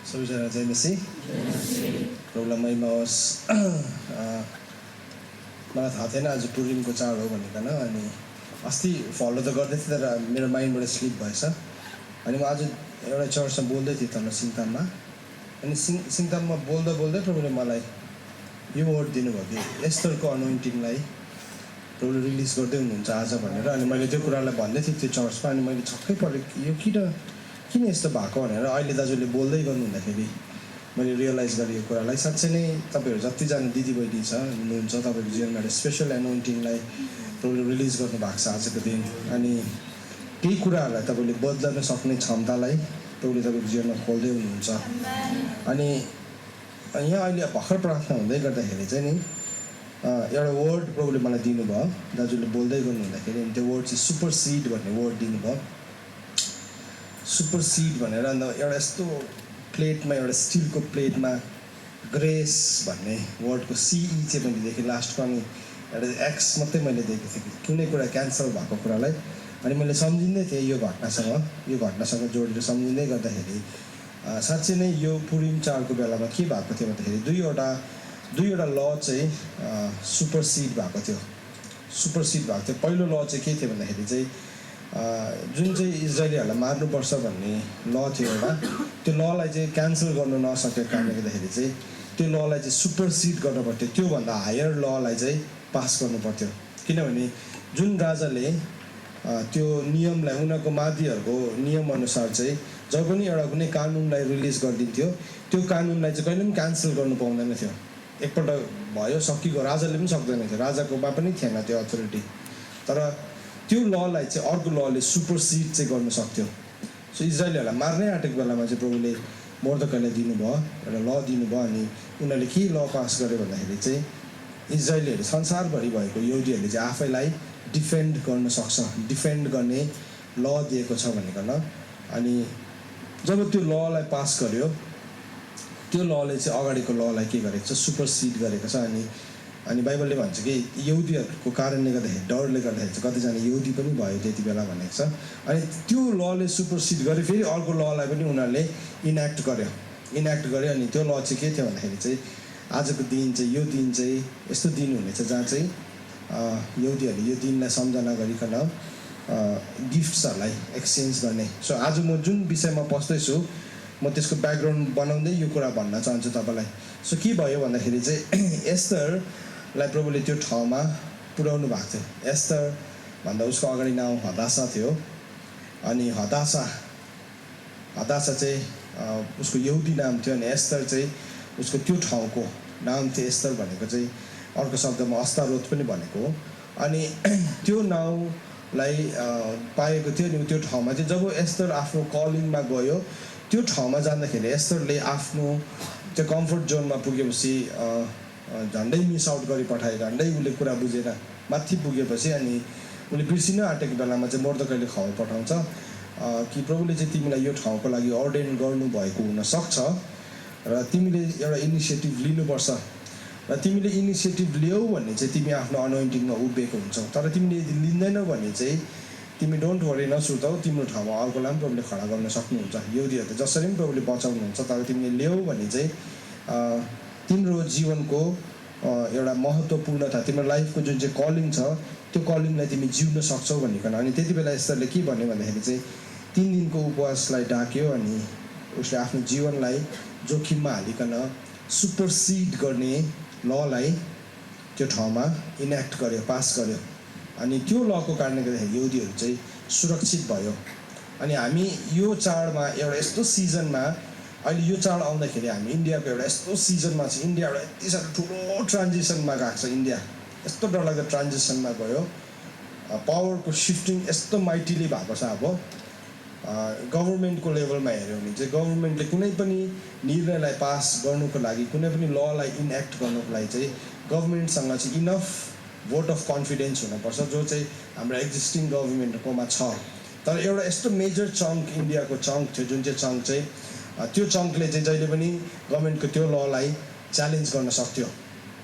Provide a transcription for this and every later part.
सबैजना चाहिँ मसी प्रब्लमैमा होस् मलाई थाहा थिएन आज पुर्णिमको चाड हो भनिकन अनि अस्ति फलो त गर्दै थिएँ तर मेरो माइन्डबाट स्लिप भएछ अनि म आज एउटा चर्चमा बोल्दै थिएँ तल सिङताममा अनि सिङताममा बोल्दा बोल्दै प्रभुले मलाई यो वर्ड दिनुभयो कि एस्टरको अनोइन्टिङलाई प्रभुले रिलिज गर्दै हुनुहुन्छ आज भनेर अनि मैले त्यो कुरालाई भन्दै थिएँ त्यो चर्चमा अनि मैले छक्कै परेँ यो किन यस्तो भएको भनेर अहिले दाजुले बोल्दै गर्नु हुँदाखेरि मैले रियलाइज गरेँ यो कुरालाई साँच्चै नै तपाईँहरू जतिजना दिदीबहिनी छ हुनुहुन्छ तपाईँको जीवनमा एउटा स्पेसल एनोइन्टिङलाई प्रभुले रिलिज गर्नुभएको छ आजको दिन अनि त्यही कुराहरूलाई तपाईँले बदल्न सक्ने क्षमतालाई प्रभुले तपाईँको जीवनमा खोल्दै हुनुहुन्छ अनि यहाँ अहिले भर्खर प्रार्थना हुँदै गर्दाखेरि चाहिँ नि एउटा वर्ड प्रभुले मलाई दिनुभयो दाजुले बोल्दै गर्नु हुँदाखेरि अनि त्यो वर्ड चाहिँ सुपर सिड भन्ने वर्ड दिनुभयो सुपर सिड भनेर अन्त एउटा यस्तो प्लेटमा एउटा स्टिलको प्लेटमा ग्रेस भन्ने वर्डको सिई चाहिँ मैले देखेँ लास्टमा अनि एउटा एक्स मात्रै मैले देखेको थिएँ कुनै कुरा क्यान्सल भएको कुरालाई अनि मैले सम्झिँदै थिएँ यो घटनासँग जोडेर सम्झिँदै गर्दाखेरि साँच्चै नै यो पुरिम चाडको बेलामा के भएको थियो भन्दाखेरि दुईवटा ल चाहिँ सुपर सिड भएको थियो पहिलो ल चाहिँ के थियो भन्दाखेरि चाहिँ जुन चाहिँ इजरायलीहरूलाई मार्नुपर्छ भन्ने ल थियो एउटा त्यो ललाई चाहिँ क्यान्सल गर्नु नसकेको कारणले गर्दाखेरि चाहिँ त्यो ललाई चाहिँ सुपर सिड गर्नु पर्थ्यो त्योभन्दा हायर ललाई चाहिँ पास गर्नु पर्थ्यो किनभने जुन राजाले त्यो नियमलाई उनीहरूको मादिहरूको नियमअनुसार चाहिँ जब पनि एउटा कुनै कानुनलाई रिलिज गरिदिन्थ्यो त्यो कानुनलाई चाहिँ कहिले पनि क्यान्सल गर्नु पाउँदैन थियो एकपल्ट भयो सकिगयो राजाले पनि सक्दैन थियो राजाकोमा पनि थिएन त्यो अथोरिटी तर त्यो ललाई चाहिँ अर्को लले सुपर सिड चाहिँ गर्नु सक्थ्यो सो इजरायलीहरूलाई मार्नै आँटेको बेलामा चाहिँ प्रभुले मर्दकाईलाई दिनुभयो एउटा ल दिनुभयो अनि उनीहरूले के ल पास गर्यो भन्दाखेरि चाहिँ इजरायलीहरू संसारभरि भएको यहुदीहरूले चाहिँ आफैलाई डिफेन्ड गर्न सक्छ डिफेन्ड गर्ने ल दिएको छ भनिकन अनि जब त्यो ललाई पास गर्यो त्यो लले चाहिँ अगाडिको ललाई के गरेको छ सुपर सिड गरेको छ अनि बाइबलले भन्छ कि यहुदीहरूको कारणले गर्दाखेरि डरले गर्दाखेरि चाहिँ कतिजना यहुदी पनि भयो त्यति बेला भनेको छ अनि त्यो लले सुपर सिड गर्यो फेरि अर्को ललाई पनि उनीहरूले इन्याक्ट गर्यो अनि त्यो ल चाहिँ के थियो भन्दाखेरि चाहिँ आजको दिन चाहिँ यो दिन चाहिँ यस्तो दिन हुनेछ जहाँ चाहिँ यहुदीहरूले यो दिनलाई सम्झना गरिकन गिफ्ट्सहरूलाई एक्सचेन्ज गर्ने सो आज म जुन विषयमा पस्दैछु म त्यसको ब्याकग्राउन्ड बनाउँदै यो कुरा भन्न चाहन्छु तपाईँलाई सो के भयो भन्दाखेरि चाहिँ एस्टरलाई प्रभुले त्यो ठाउँमा पुर्याउनु भएको थियो एस्टर भन्दा उसको अगाडि नाम हदासा थियो अनि हदासा चाहिँ उसको यहुदी नाम थियो अनि एस्तर चाहिँ उसको त्यो ठाउँको नाम थियो एस्तर भनेको चाहिँ अर्को शब्दमा अस्तारोत पनि भनेको हो अनि त्यो नाउँलाई पाएको थियो अनि त्यो ठाउँमा चाहिँ जब एस्तर आफ्नो कलिङमा गयो त्यो ठाउँमा जाँदाखेरि एस्टरले आफ्नो त्यो कम्फर्ट जोनमा पुगेपछि झन्डै मिस आउट गरी पठायो झन्डै उसले कुरा बुझेर माथि पुगेपछि अनि उसले बिर्सिन आँटेको बेलामा चाहिँ मर्दकाईले खबर पठाउँछ कि प्रभुले चाहिँ तिमीलाई यो ठाउँको लागि अर्डेन गर्नुभएको हुनसक्छ र तिमीले एउटा इनिसिएटिभ लिनुपर्छ र तिमीले इनिसिएटिभ लियौ भने चाहिँ तिमी आफ्नो अनोइन्टिङमा उभिएको हुन्छौ तर तिमीले यदि लिँदैनौ भने चाहिँ तिमी डोन्ट वरी नसुर्ताऊ तिम्रो ठाउँमा अर्कोलाई पनि प्रभुले खडा गर्न सक्नुहुन्छ यहुदीहरू त जसरी पनि प्रभुले बचाउनुहुन्छ तर तिमीले ल्याऊ भने चाहिँ तिम्रो जीवनको एउटा महत्त्वपूर्णता तिम्रो लाइफको जुन चाहिँ कलिङ छ त्यो कलिङलाई तिमी जिउन सक्छौ भनिकन अनि त्यति बेला यस्तोले के भन्यो भन्दाखेरि चाहिँ 3 दिनको उपवासलाई डाक्यो अनि उसले आफ्नो जीवनलाई जोखिममा हालिकन सुपर सिड गर्ने ललाई त्यो ठाउँमा इन्याक्ट गर्यो पास गर्यो अनि त्यो लको कारणले गर्दाखेरि यहुदीहरू चाहिँ सुरक्षित भयो अनि हामी यो चाडमा एउटा यस्तो सिजनमा अहिले यो चाड आउँदाखेरि हामी इन्डियाको एउटा यस्तो सिजनमा चाहिँ इन्डिया एउटा यति साह्रो ठुलो ट्रान्जिसनमा गएको छ इन्डिया यस्तो डरलाग्दो ट्रान्जिसनमा गयो पावरको सिफ्टिङ यस्तो माइटीली भएको छ अब गभर्मेन्टको लेभलमा हेऱ्यो भने चाहिँ गभर्मेन्टले कुनै पनि निर्णयलाई पास गर्नुको लागि कुनै पनि ललाई इन्याक्ट गर्नुको लागि चाहिँ गभर्मेन्टसँग चाहिँ इनफ भोट अफ कन्फिडेन्स हुनुपर्छ जो चाहिँ हाम्रो एक्जिस्टिङ गभर्मेन्टकोमा छ तर एउटा यस्तो मेजर चङ्क इन्डियाको चङ्क थियो जुन चाहिँ चङ्क चाहिँ त्यो चङ्कले चाहिँ जहिले पनि गभर्मेन्टको त्यो ललाई च्यालेन्ज गर्न सक्थ्यो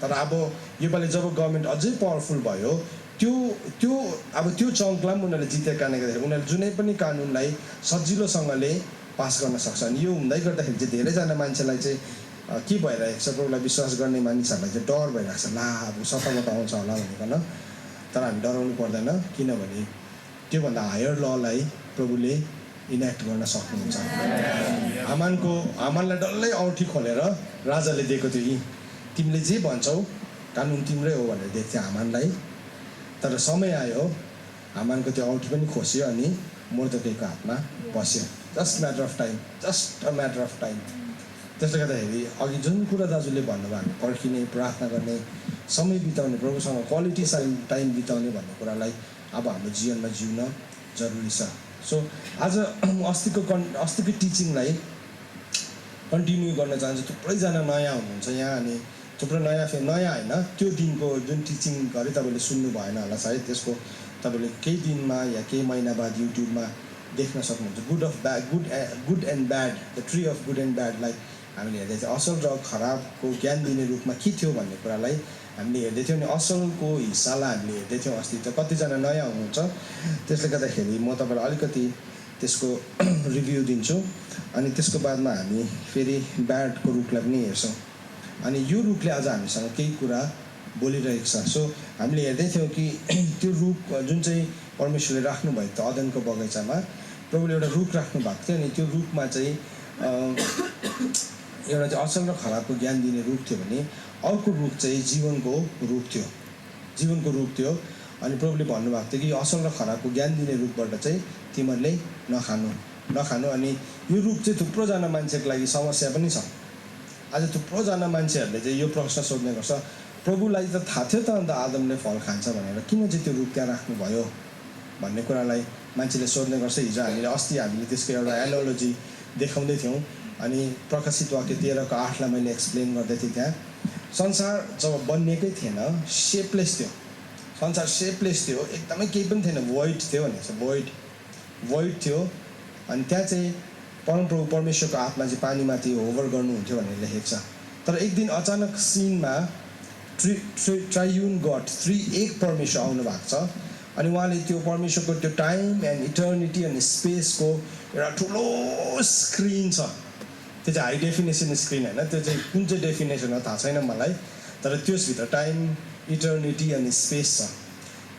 तर अब योपालि जब गभर्मेन्ट अझै पावरफुल भयो त्यो चङ्कलाई पनि उनीहरूले जितेको कारणले गर्दाखेरि उनीहरूले जुनै पनि कानुनलाई सजिलोसँगले पास गर्न सक्छ। अनि यो हुँदै गर्दाखेरि चाहिँ धेरैजना मान्छेलाई चाहिँ के भइरहेको छ, प्रभुलाई विश्वास गर्ने मानिसहरूलाई चाहिँ डर भइरहेको छ, ला अब सफलता आउँछ होला भनिकन। तर हामी डराउनु पर्दैन, किनभने त्योभन्दा हायर ललाई प्रभुले इनेक्ट गर्न सक्नुहुन्छ। हामानलाई डल्लै औँठी खोलेर राजाले दिएको थियो, यी तिमीले जे भन्छौ कानुन तिम्रै हो भनेर दिएको थियो हामानलाई। तर समय आयो, हामानको त्यो औँठी पनि खोस्यो अनि मोर्देखाईको हातमा बस्यो। Just matter of time, just a matter of time. त्यसले गर्दाखेरि अघि जुन कुरा दाजुले भन्नुभयो, हामी पर्खिने, प्रार्थना गर्ने, समय बिताउने, प्रभुसँग क्वालिटी टाइम बिताउने भन्ने कुरालाई अब हाम्रो जीवनमा जिउन जरुरी छ। सो आज अस्तिको टिचिङलाई कन्टिन्यू गर्न चाहन्छु। थुप्रैजना नयाँ हुनुहुन्छ यहाँ, अनि थुप्रो नयाँ होइन, त्यो दिनको जुन टिचिङ गरे तपाईँले सुन्नु भएन होला सायद, त्यसको तपाईँले केही दिनमा या केही महिना बाद युट्युबमा देख्न सक्नुहुन्छ। Good and bad, the tree of good and ब्याडलाई हामीले हेर्दै थियौँ। असल र खराबको ज्ञान दिने रूपमा के थियो भन्ने कुरालाई हामीले हेर्दै थियौँ। अनि असलको हिस्सालाई हामीले हेर्दै थियौँ अस्ति। त कतिजना नयाँ हुनुहुन्छ, त्यसले गर्दाखेरि म तपाईँलाई अलिकति त्यसको रिभ्यू दिन्छु, अनि त्यसको बादमा हामी फेरि ब्याडको रुखलाई पनि हेर्छौँ। अनि यो रुखले आज हामीसँग केही कुरा बोलिरहेको छ। सो हामीले हेर्दै थियौँ कि त्यो रुख जुन चाहिँ परमेश्वरले राख्नुभएको थियो अदनको बगैँचामा, प्रभुले एउटा रुख राख्नु भएको थियो। अनि त्यो रुखमा चाहिँ एउटा चाहिँ असल र खराबको ज्ञान दिने रुख थियो भने अर्को रुख चाहिँ जीवनको रुख थियो। अनि प्रभुले भन्नुभएको थियो कि असल र खराबको ज्ञान दिने रुखबाट चाहिँ तिमीहरूले नखानु। अनि यो रुख चाहिँ थुप्रोजना मान्छेको लागि समस्या पनि छ। आज थुप्रोजना मान्छेहरूले चाहिँ यो प्रश्न सोध्ने गर्छ, प्रभुलाई त थाहा थियो त अन्त आदमले फल खान्छ भनेर, किन चाहिँ त्यो रुख त्यहाँ राख्नुभयो भन्ने कुरालाई मान्छेले सोध्ने गर्छ। हिजो हामीले त्यसको एउटा एनालोजी देखाउँदै थियौँ। अनि प्रकाशित वाक्य 13:8 मैले एक्सप्लेन गर्दै थिएँ। त्यहाँ संसार जब बनिएकै थिएन, सेपलेस थियो, संसार सेपलेस थियो, एकदमै केही पनि थिएन, void थियो भनेको छ, void थियो। अनि त्यहाँ चाहिँ परमप्रभु परमेश्वरको आत्मा चाहिँ पानीमाथि होभर गर्नुहुन्थ्यो भनेर लेखेको छ। तर एक दिन अचानक सिनमा ट्राइयुन गड, एक परमेश्वर आउनु भएको छ। अनि उहाँले त्यो परमेश्वरको त्यो टाइम एन्ड इटर्निटी अनि स्पेसको एउटा ठुलो स्क्रिन छ। त्यो चाहिँ हाई डेफिनेसन स्क्रिन होइन, त्यो चाहिँ कुन चाहिँ डेफिनेसन हो थाहा छैन मलाई, तर त्यसभित्र टाइम, इटर्निटी अनि स्पेस छ।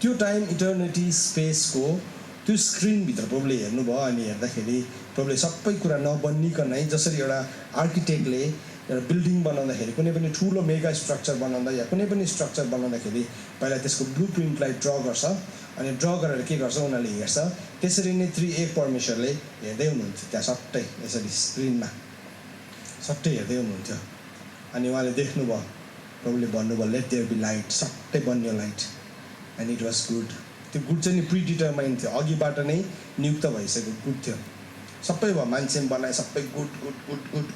त्यो टाइम, इटर्निटी, स्पेसको त्यो स्क्रिनभित्र प्रभुले हेर्नुभयो। अनि हेर्दाखेरि प्रभुले सबै कुरा नबनिकनै, जसरी एउटा आर्किटेक्टले एउटा बिल्डिङ बनाउँदाखेरि, कुनै पनि ठुलो मेगा स्ट्रक्चर बनाउँदा या कुनै पनि स्ट्रक्चर बनाउँदाखेरि पहिला त्यसको ब्लु प्रिन्टलाई ड्र गर्छ। अनि ड्र गरेर के गर्छ, उनीहरूले हेर्छ। त्यसरी नै एक परमेश्वरले हेर्दै हुनुहुन्थ्यो त्यहाँ सट्टै, यसरी स्क्रिनमा सट्टै हेर्दै हुनुहुन्थ्यो। अनि उहाँले देख्नुभयो, प्रभुले भन्नुभयो लेट देयर बी लाइट, सट्टै बन्यो light, and it was good. त्यो गुड चाहिँ नि प्रिडिटरमाइन्ड थियो, अघिबाट नै नियुक्त भइसक्यो, गुड थियो। सबै भयो, मान्छे बनाए, सबै गुड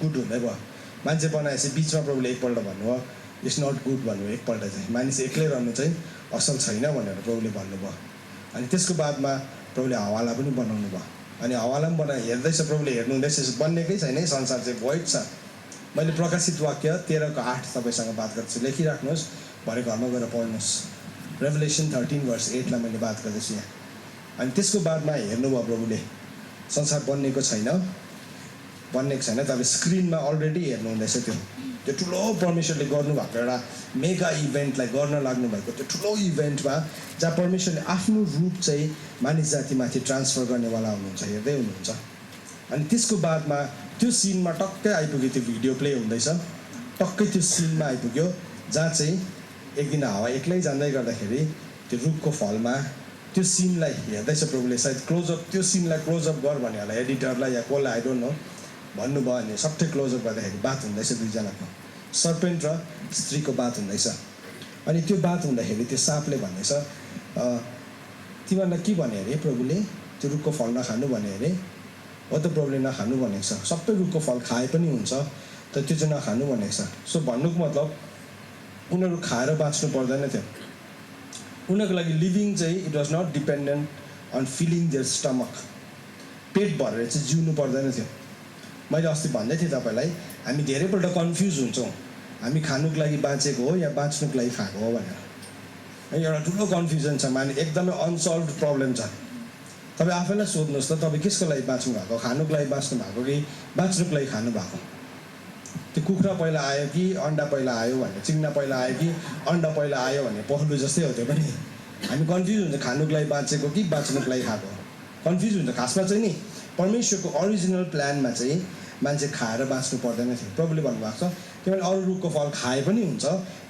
हुँदै भयो। मान्छे बनाएपछि बिचमा प्रभुले एकपल्ट भन्नुभयो इट्स नट गुड भन्नुभयो, एकपल्ट चाहिँ मानिस एक्लै रहनु चाहिँ असल छैन भनेर प्रभुले भन्नुभयो। अनि त्यसको बादमा प्रभुले हावालाई पनि बनाउनु भयो। अनि हावालाई पनि हेर्दैछ, प्रभुले हेर्नुहुँदैछ, बन्नेकै छैन है, संसार चाहिँ void छ। मैले प्रकाशित वाक्य 13:8 तपाईँसँग बात गर्छु, लेखिराख्नुहोस्, भरे घरमा गएर पढ्नुहोस्। रेभलेसन 13:8 लाई मैले बात गर्दैछु यहाँ। अनि त्यसको बादमा हेर्नुभयो प्रभुले, संसार बन्नेको छैन, तर स्क्रिनमा अलरेडी हेर्नुहुँदैछ त्यो ठुलो परमेश्वरले गर्नुभएको एउटा मेगा इभेन्टलाई गर्न लाग्नु भएको त्यो ठुलो इभेन्टमा, जहाँ परमेश्वरले आफ्नो रूप चाहिँ मानिस जातिमाथि ट्रान्सफर गर्नेवाला हुनुहुन्छ, हेर्दै हुनुहुन्छ। अनि त्यसको बादमा त्यो सिनमा टक्कै आइपुग्यो, त्यो भिडियो प्ले हुँदैछ, टक्कै त्यो सिनमा आइपुग्यो जहाँ चाहिँ एक दिन हावा एक्लै जाँदै गर्दाखेरि त्यो रुखको फलमा त्यो सिनलाई हेर्दैछ प्रभुले। सायद क्लोजअप, त्यो सिनलाई क्लोजअप गर भने होला एडिटरलाई या कसलाई, आई डोन्ट नो, भन्नुभयो। अनि सट्टै क्लोजअप गर्दाखेरि बात हुँदैछ, दुईजनाको, सर्पेन्ट र स्त्रीको बात हुँदैछ। अनि त्यो बात हुँदाखेरि त्यो साँपले भन्दैछ, तिमीहरूलाई के भने अरे प्रभुले, त्यो रुखको फल नखानु भने अरे। हो त प्रभुले नखानु भनेको छ, सबै रुखको फल खाए पनि हुन्छ, तर त्यो चाहिँ नखानु भनेको छ। सो भन्नुको मतलब उनीहरू खाएर बाँच्नु पर्दैन थियो। उनीहरूको लागि लिभिङ चाहिँ it was not dependent on filling their stomach, पेट भरेर चाहिँ जिउनु पर्दैन थियो। मैले अस्ति भन्दै थिएँ तपाईँलाई, हामी धेरैपल्ट कन्फ्युज हुन्छौँ, हामी खानुको लागि बाँचेको हो या बाँच्नुको लागि खाएको हो भनेर। एउटा ठुलो कन्फ्युजन छ, एकदमै अनसल्भ प्रब्लम छ। तपाईँ आफैलाई सोध्नुहोस् त तपाईँ कसको लागि बाँच्नु भएको खानुको लागि बाँच्नु भएको कि बाँच्नुको लागि खानु भएको त्यो कुखुरा पहिला आयो कि अन्डा पहिला आयो भने चिङ्ना पहिला आयो कि अन्डा पहिला आयो भने पहलु जस्तै हो त्यो पनि हामी कन्फ्युज हुन्छ खानुको लागि बाँचेको कि बाँच्नुको लागि खाएको कन्फ्युज हुन्छ खासमा चाहिँ नि परमेश्वरको ओरिजिनल प्लानमा चाहिँ मान्छे खाएर बाँच्नु पर्दैन थियो प्रभुले भन्नुभएको छ किनभने अरू रुखको फल खाए पनि हुन्छ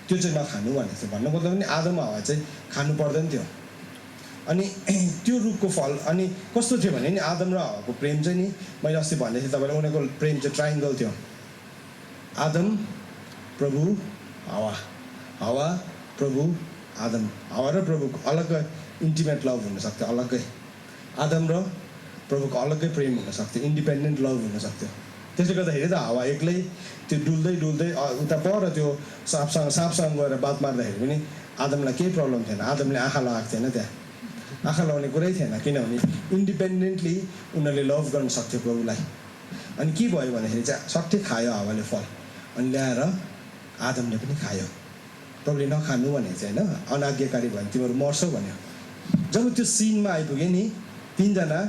त्यो चाहिँ नखानु भनेको थियो भन्नु मतलब पनि आदम हावा चाहिँ खानु पर्दैन थियो अनि त्यो रुखको फल अनि कस्तो थियो भने नि आदम र हावाको प्रेम चाहिँ नि मैले अस्ति भन्दै थिएँ तपाईँलाई उनीहरूको प्रेम चाहिँ ट्राइङ्गल थियो आदम प्रभु हावा हावा प्रभु आदम हावा र प्रभुको अलग्गै इन्टिमेट लभ हुनसक्थ्यो अलग्गै आदम र प्रभुको अलग्गै प्रेम हुनसक्थ्यो इन्डिपेन्डेन्ट लभ हुनसक्थ्यो त्यसले गर्दाखेरि त हावा एक्लै त्यो डुल्दै डुल्दै उता पर त्यो साँपसँग गएर बात मार्दाखेरि पनि आदमलाई केही प्रब्लम थिएन आदमले आँखा लगाएको थिएन त्यहाँ आँखा लगाउने कुरै थिएन किनभने इन्डिपेन्डेन्टली उनीहरूले लभ गर्न सक्थ्यो प्रभुलाई अनि के भयो भन्दाखेरि चाहिँ सट्टै खायो हावाले फल अनि ल्याएर आदमले पनि खायो प्रभुले नखानु भनेको चाहिँ होइन अनाज्ञाकारी भयो तिमीहरू मर्छौ भन्यो जब त्यो सिनमा आइपुग्यो नि तिनजना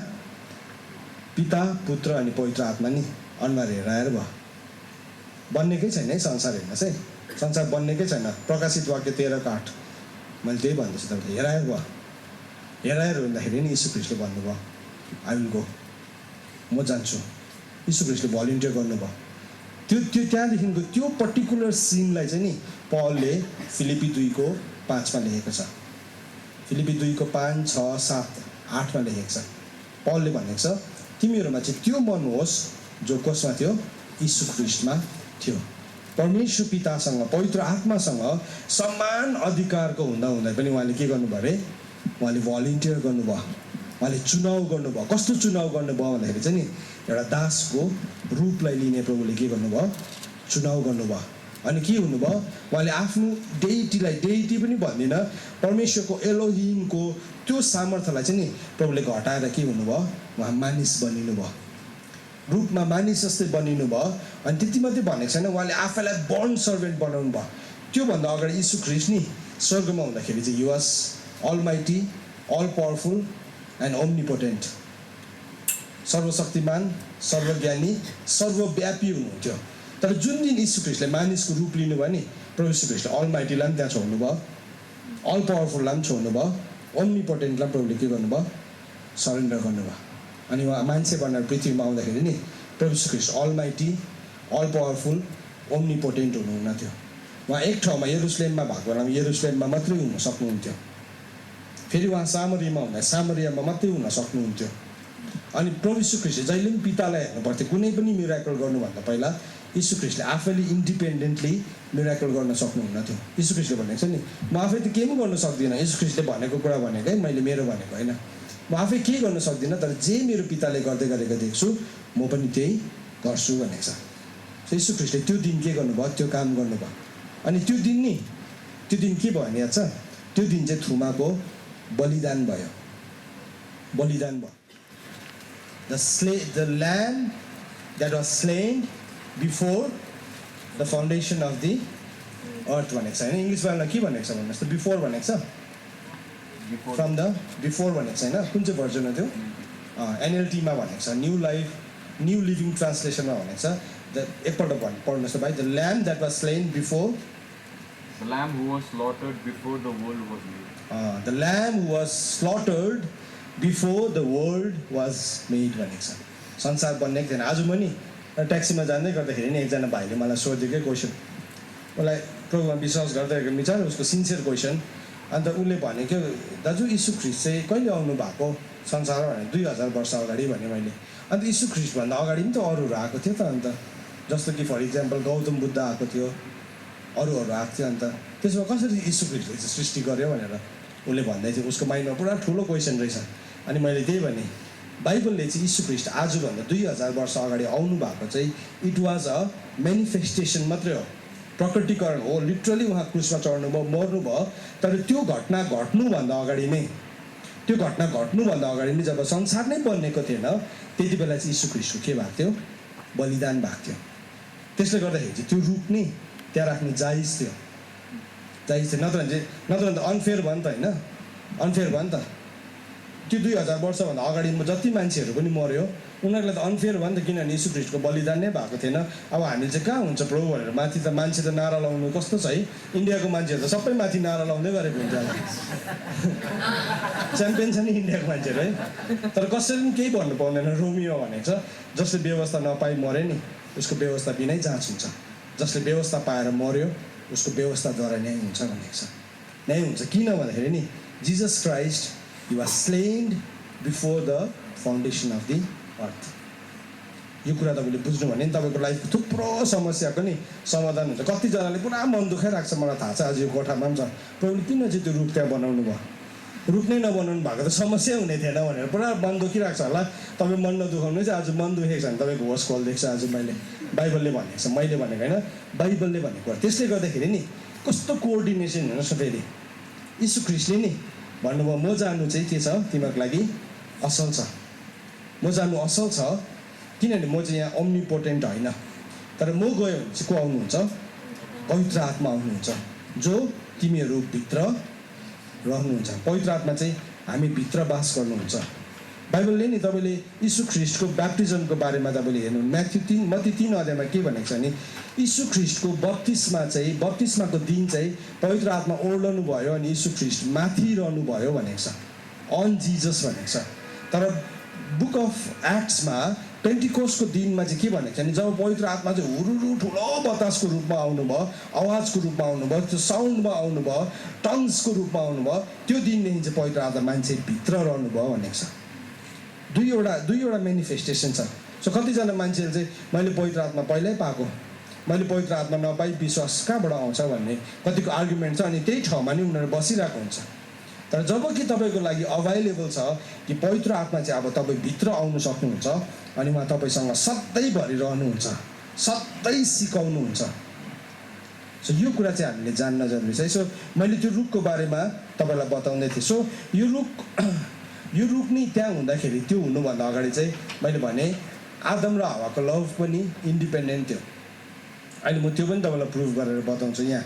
पिता पुत्र अनि पवित्र आत्मा नि अनुहार हेराएर भयो बन्नेकै छैन है संसार हेर्नुहोस् है संसार बन्नेकै छैन प्रकाशित वाक्य 13:8 मैले त्यही भन्दैछु तपाईँले हेराएर भयो हेराएर भन्दाखेरि नि यीशु ख्रीष्टले भन्नुभयो आई विल गो म जान्छु यीशु ख्रीष्टले भलिन्टियर गर्नुभयो त्यो त्यहाँदेखिको त्यो पर्टिकुलर सिनलाई चाहिँ नि पलले फिलिपी 2:5 लेखेको छ फिलिपी 2:5, 6, 7, 8 लेखेको छ पलले भनेको छ तिमीहरूमा चाहिँ त्यो मन होस् जो कसमा थियो यीशु ख्रीष्टमा थियो परमेश्वर पितासँग पवित्र आत्मासँग समान अधिकारको हुँदा पनि उहाँले के गर्नुभयो अरे उहाँले भलिन्टियर गर्नुभयो उहाँले चुनाव गर्नुभयो कस्तो चुनाव गर्नुभयो भन्दाखेरि चाहिँ नि एउटा दासको रूपलाई लिने प्रभुले के गर्नुभयो चुनाव गर्नुभयो अनि के हुनुभयो उहाँले आफ्नो डेइटी पनि भन्दिन परमेश्वरको एलोहिमको त्यो सामर्थ्यलाई चाहिँ नि प्रभुले घटाएर के हुनुभयो उहाँ मानिस बनिनु भयो रूपमा मानिस जस्तै बनिनु भयो अनि त्यति मात्रै भनेको छैन उहाँले आफैलाई बर्न सर्भेन्ट बनाउनु भयो त्योभन्दा अगाडि यीशु ख्रीष्ट नि स्वर्गमा हुँदाखेरि चाहिँ UVAS Almighty all powerful and ओम्निपोटेन्ट सर्वशक्तिमान सर्वज्ञानी सर्वव्यापी हुनुहुन्थ्यो तर जुन दिन यीशु ख्रीष्टले मानिसको रूप लिनुभयो नि प्रभु यीशु ख्रीष्टले अलमाइटीलाई पनि त्यहाँ छोड्नु भयो अल पावरफुललाई पनि छोड्नु भयो ओम्निपोटेन्टलाई प्रभुले के गर्नुभयो सरेन्डर गर्नुभयो अनि उहाँ मान्छे बनेर पृथ्वीमा आउँदाखेरि नि प्रभु यीशु ख्रीष्ट अलमाइटी अल पावरफुल ओम्निपोटेन्ट हुनुहुन्न थियो उहाँ एक ठाउँमा यरुसलेममा भएको बेलामा यरुसलेममा मात्रै हुन सक्नुहुन्थ्यो फेरि उहाँ सामरियामा हुँदा सामरियामा मात्रै हुन सक्नुहुन्थ्यो अनि प्रभु यीशु ख्रीष्टले जहिले पनि पितालाई हेर्नु पर्थ्यो कुनै पनि मिराकल गर्नुभन्दा पहिला यीशु ख्रीष्टले आफैले इन्डिपेन्डेन्टली मिराकल गर्न सक्नुहुन्न थियो यीशु ख्रीष्टले भनेको छ नि म आफै त केही पनि गर्न सक्दिनँ यीशु ख्रीष्टले भनेको कुरा भनेकै मैले मेरो भनेको होइन म आफै केही गर्न सक्दिनँ तर जे मेरो पिताले गर्दै गरेको देख्छु म पनि त्यही गर्छु भनेको छ यीशु ख्रीष्टले त्यो दिन के गर्नुभयो त्यो काम गर्नुभयो अनि त्यो दिन के भयो भने याद छ त्यो दिन चाहिँ थुमाको बलिदान भयो the lamb that was slain before the foundation of the earth भनेको छ होइन इङ्ग्लिसमा के भनेको छ भन्नुहोस् त बिफोर भनेको छ फ्रम द बिफोर भनेको छ होइन कुन चाहिँ भर्जन हो त्यो एनएलटीमा भनेको छ न्यू लिभिङ ट्रान्सलेसनमा भनेको छ एकपल्ट पढ्नुहोस् त भाइ the lamb that was slain before the lamb who was slaughtered before the world was made the lamb who was slaughtered before the world was made भनेको छ संसार बन्नेको थिएन आज म नि ट्याक्सीमा जाँदै गर्दाखेरि नि एकजना भाइले मलाई सोधेकै क्वेसन उसलाई प्रोग्राम विश्वास गर्दै विचार उसको सिन्सियर क्वेसन अन्त उसले भनेको दाजु यीशु ख्रीष्ट चाहिँ कहिले आउनु भएको संसारमा भने 2000 वर्ष अगाडि भने मैले अन्त यीशु ख्रीष्टभन्दा अगाडि पनि त अरूहरू आएको थियो त अन्त जस्तो कि फर इक्जाम्पल गौतम बुद्ध आएको थियो अरूहरू आएको थियो अन्त त्यसमा कसरी यीशु ख्रीष्टले चाहिँ सृष्टि गर्यो भनेर उसले भन्दै थियो उसको माइन्डमा पुरा ठुलो क्वेसन रहेछ अनि मैले त्यही भने बाइबलले चाहिँ यीशु ख्रीष्ट आजभन्दा 2000 वर्ष अगाडि आउनु भएको चाहिँ इट वाज अ मेनिफेस्टेसन मात्रै हो प्रकटीकरण हो लिटरली उहाँ क्रुसमा चढ्नुभयो मर्नुभयो तर त्यो घटना घट्नुभन्दा अगाडि नै जब संसार नै बन्नेको थिएन त्यति बेला चाहिँ यीशु ख्रीष्टको के भएको थियो बलिदान भएको थियो त्यसले गर्दाखेरि चाहिँ त्यो रूप नै त्यहाँ राख्नु जायज थियो नत्र भने त अनफेयर भयो नि त होइन अनफेयर भयो नि त त्यो 2000 वर्षभन्दा अगाडि जति मान्छेहरू पनि मर्यो उनीहरूलाई त अनफेयर भयो नि त, किनभने यीशु ख्रीष्टको बलिदान नै भएको थिएन। अब हामीले चाहिँ कहाँ हुन्छ प्रभु भनेर माथि त मान्छे त नारा लाउनु कस्तो छ है, इन्डियाको मान्छेहरू त सबै माथि नारा लाउँदै गरेको हुन्छ होला। च्याम्पियन छ नि इन्डियाको मान्छेहरू है, तर कसैले पनि केही भन्नु पाउँदैन। रोमियो भनेको छ जसले व्यवस्था नपाई मऱ्यो नि उसको व्यवस्था बिनै जाँच हुन्छ, जसले व्यवस्था पाएर मर्यो उसको व्यवस्थाद्वारा न्याय हुन्छ भनेको छ। न्याय हुन्छ किन भन्दाखेरि नि Jesus Christ he was slain before the foundation of the earth। यो कुरा तपाईँले बुझ्नु भने नि तपाईँको लाइफको थुप्रो समस्याको नि समाधान हुन्छ। कतिजनाले पुरा मन दुखाइरहेको छ, मलाई थाहा छ। आज यो कोठामा पनि छ प्रभुले किन चाहिँ त्यो रुख त्यहाँ बनाउनु भयो, रुख नै नबनाउनु भएको त समस्या हुने थिएन भनेर पुरा मन दुखिरहेको छ होला। तपाईँ मन नदुखाउनु चाहिँ आज मन दुखेको छ भने तपाईँको होस खोलिदिएको छ आज मैले, बाइबलले भनेको छ, मैले भनेको होइन, बाइबलले भनेको। त्यसले गर्दाखेरि नि कस्तो कोअर्डिनेसन हेर्नुहोस् न, फेरि यीशु ख्रीष्टले नि भन्नुभयो म जानु चाहिँ के छ तिमीहरूको लागि असल छ, म जानु असल छ किनभने म चाहिँ यहाँ ओम्निपोटेन्ट होइन, तर म गयो भने चाहिँ को आउनुहुन्छ, पवित्र आत्मा आउनुहुन्छ जो तिमीहरू भित्र रहनुहुन्छ। पवित्र आत्मा चाहिँ हामी भित्र बास गर्नुहुन्छ। बाइबलले नि तपाईँले यीशु ख्रीष्टको ब्याप्टिजमको बारेमा तपाईँले हेर्नु मत्ती 3 अध्यायमा के भनेको छ भने यीशु ख्रीष्टको बत्तिस्माको दिन चाहिँ पवित्र आत्मा ओर्लनु भयो अनि यीशु ख्रीष्ट माथि रहनु भयो भनेको छ, अन जिजस भनेको छ। तर बुक अफ एक्ट्समा पेन्टिकोस्टको दिनमा चाहिँ के भनेको छ भने जब पवित्र आत्मा चाहिँ हुरुरु ठुलो बतासको रूपमा आउनुभयो, आवाजको रूपमा आउनुभयो, त्यो साउन्डमा आउनुभयो, टङ्सको रूपमा आउनुभयो, त्यो दिनदेखि चाहिँ पवित्र आत्मा मान्छे भित्र रहनुभयो भनेको छ। दुईवटा मेनिफेस्टेसन छ। सो कतिजना मान्छेहरू चाहिँ मैले पवित्र आत्मा पहिल्यै पाएको, मैले पवित्र आत्मा नपाई विश्वास कहाँबाट आउँछ भन्ने कतिको आर्गुमेन्ट छ, अनि त्यही ठाउँमा नि उनीहरू बसिरहेको हुन्छ। तर जब कि तपाईँको लागि अभाइलेबल छ कि पवित्र आत्मा चाहिँ अब तपाईँ भित्र आउनु सक्नुहुन्छ अनि उहाँ तपाईँसँग सधैँभरि रहनुहुन्छ, सधैँ सिकाउनुहुन्छ। सो यो कुरा चाहिँ हामीले जान्न जरुरी छ। सो मैले त्यो रुखको बारेमा तपाईँलाई बताउँदै थिएँ। सो यो रुख नि त्यहाँ हुँदाखेरि त्यो हुनुभन्दा अगाडि चाहिँ मैले भने आदम र हावाको लभ पनि इन्डिपेन्डेन्ट थियो। अहिले म त्यो पनि तपाईँलाई प्रुभ गरेर बताउँछु यहाँ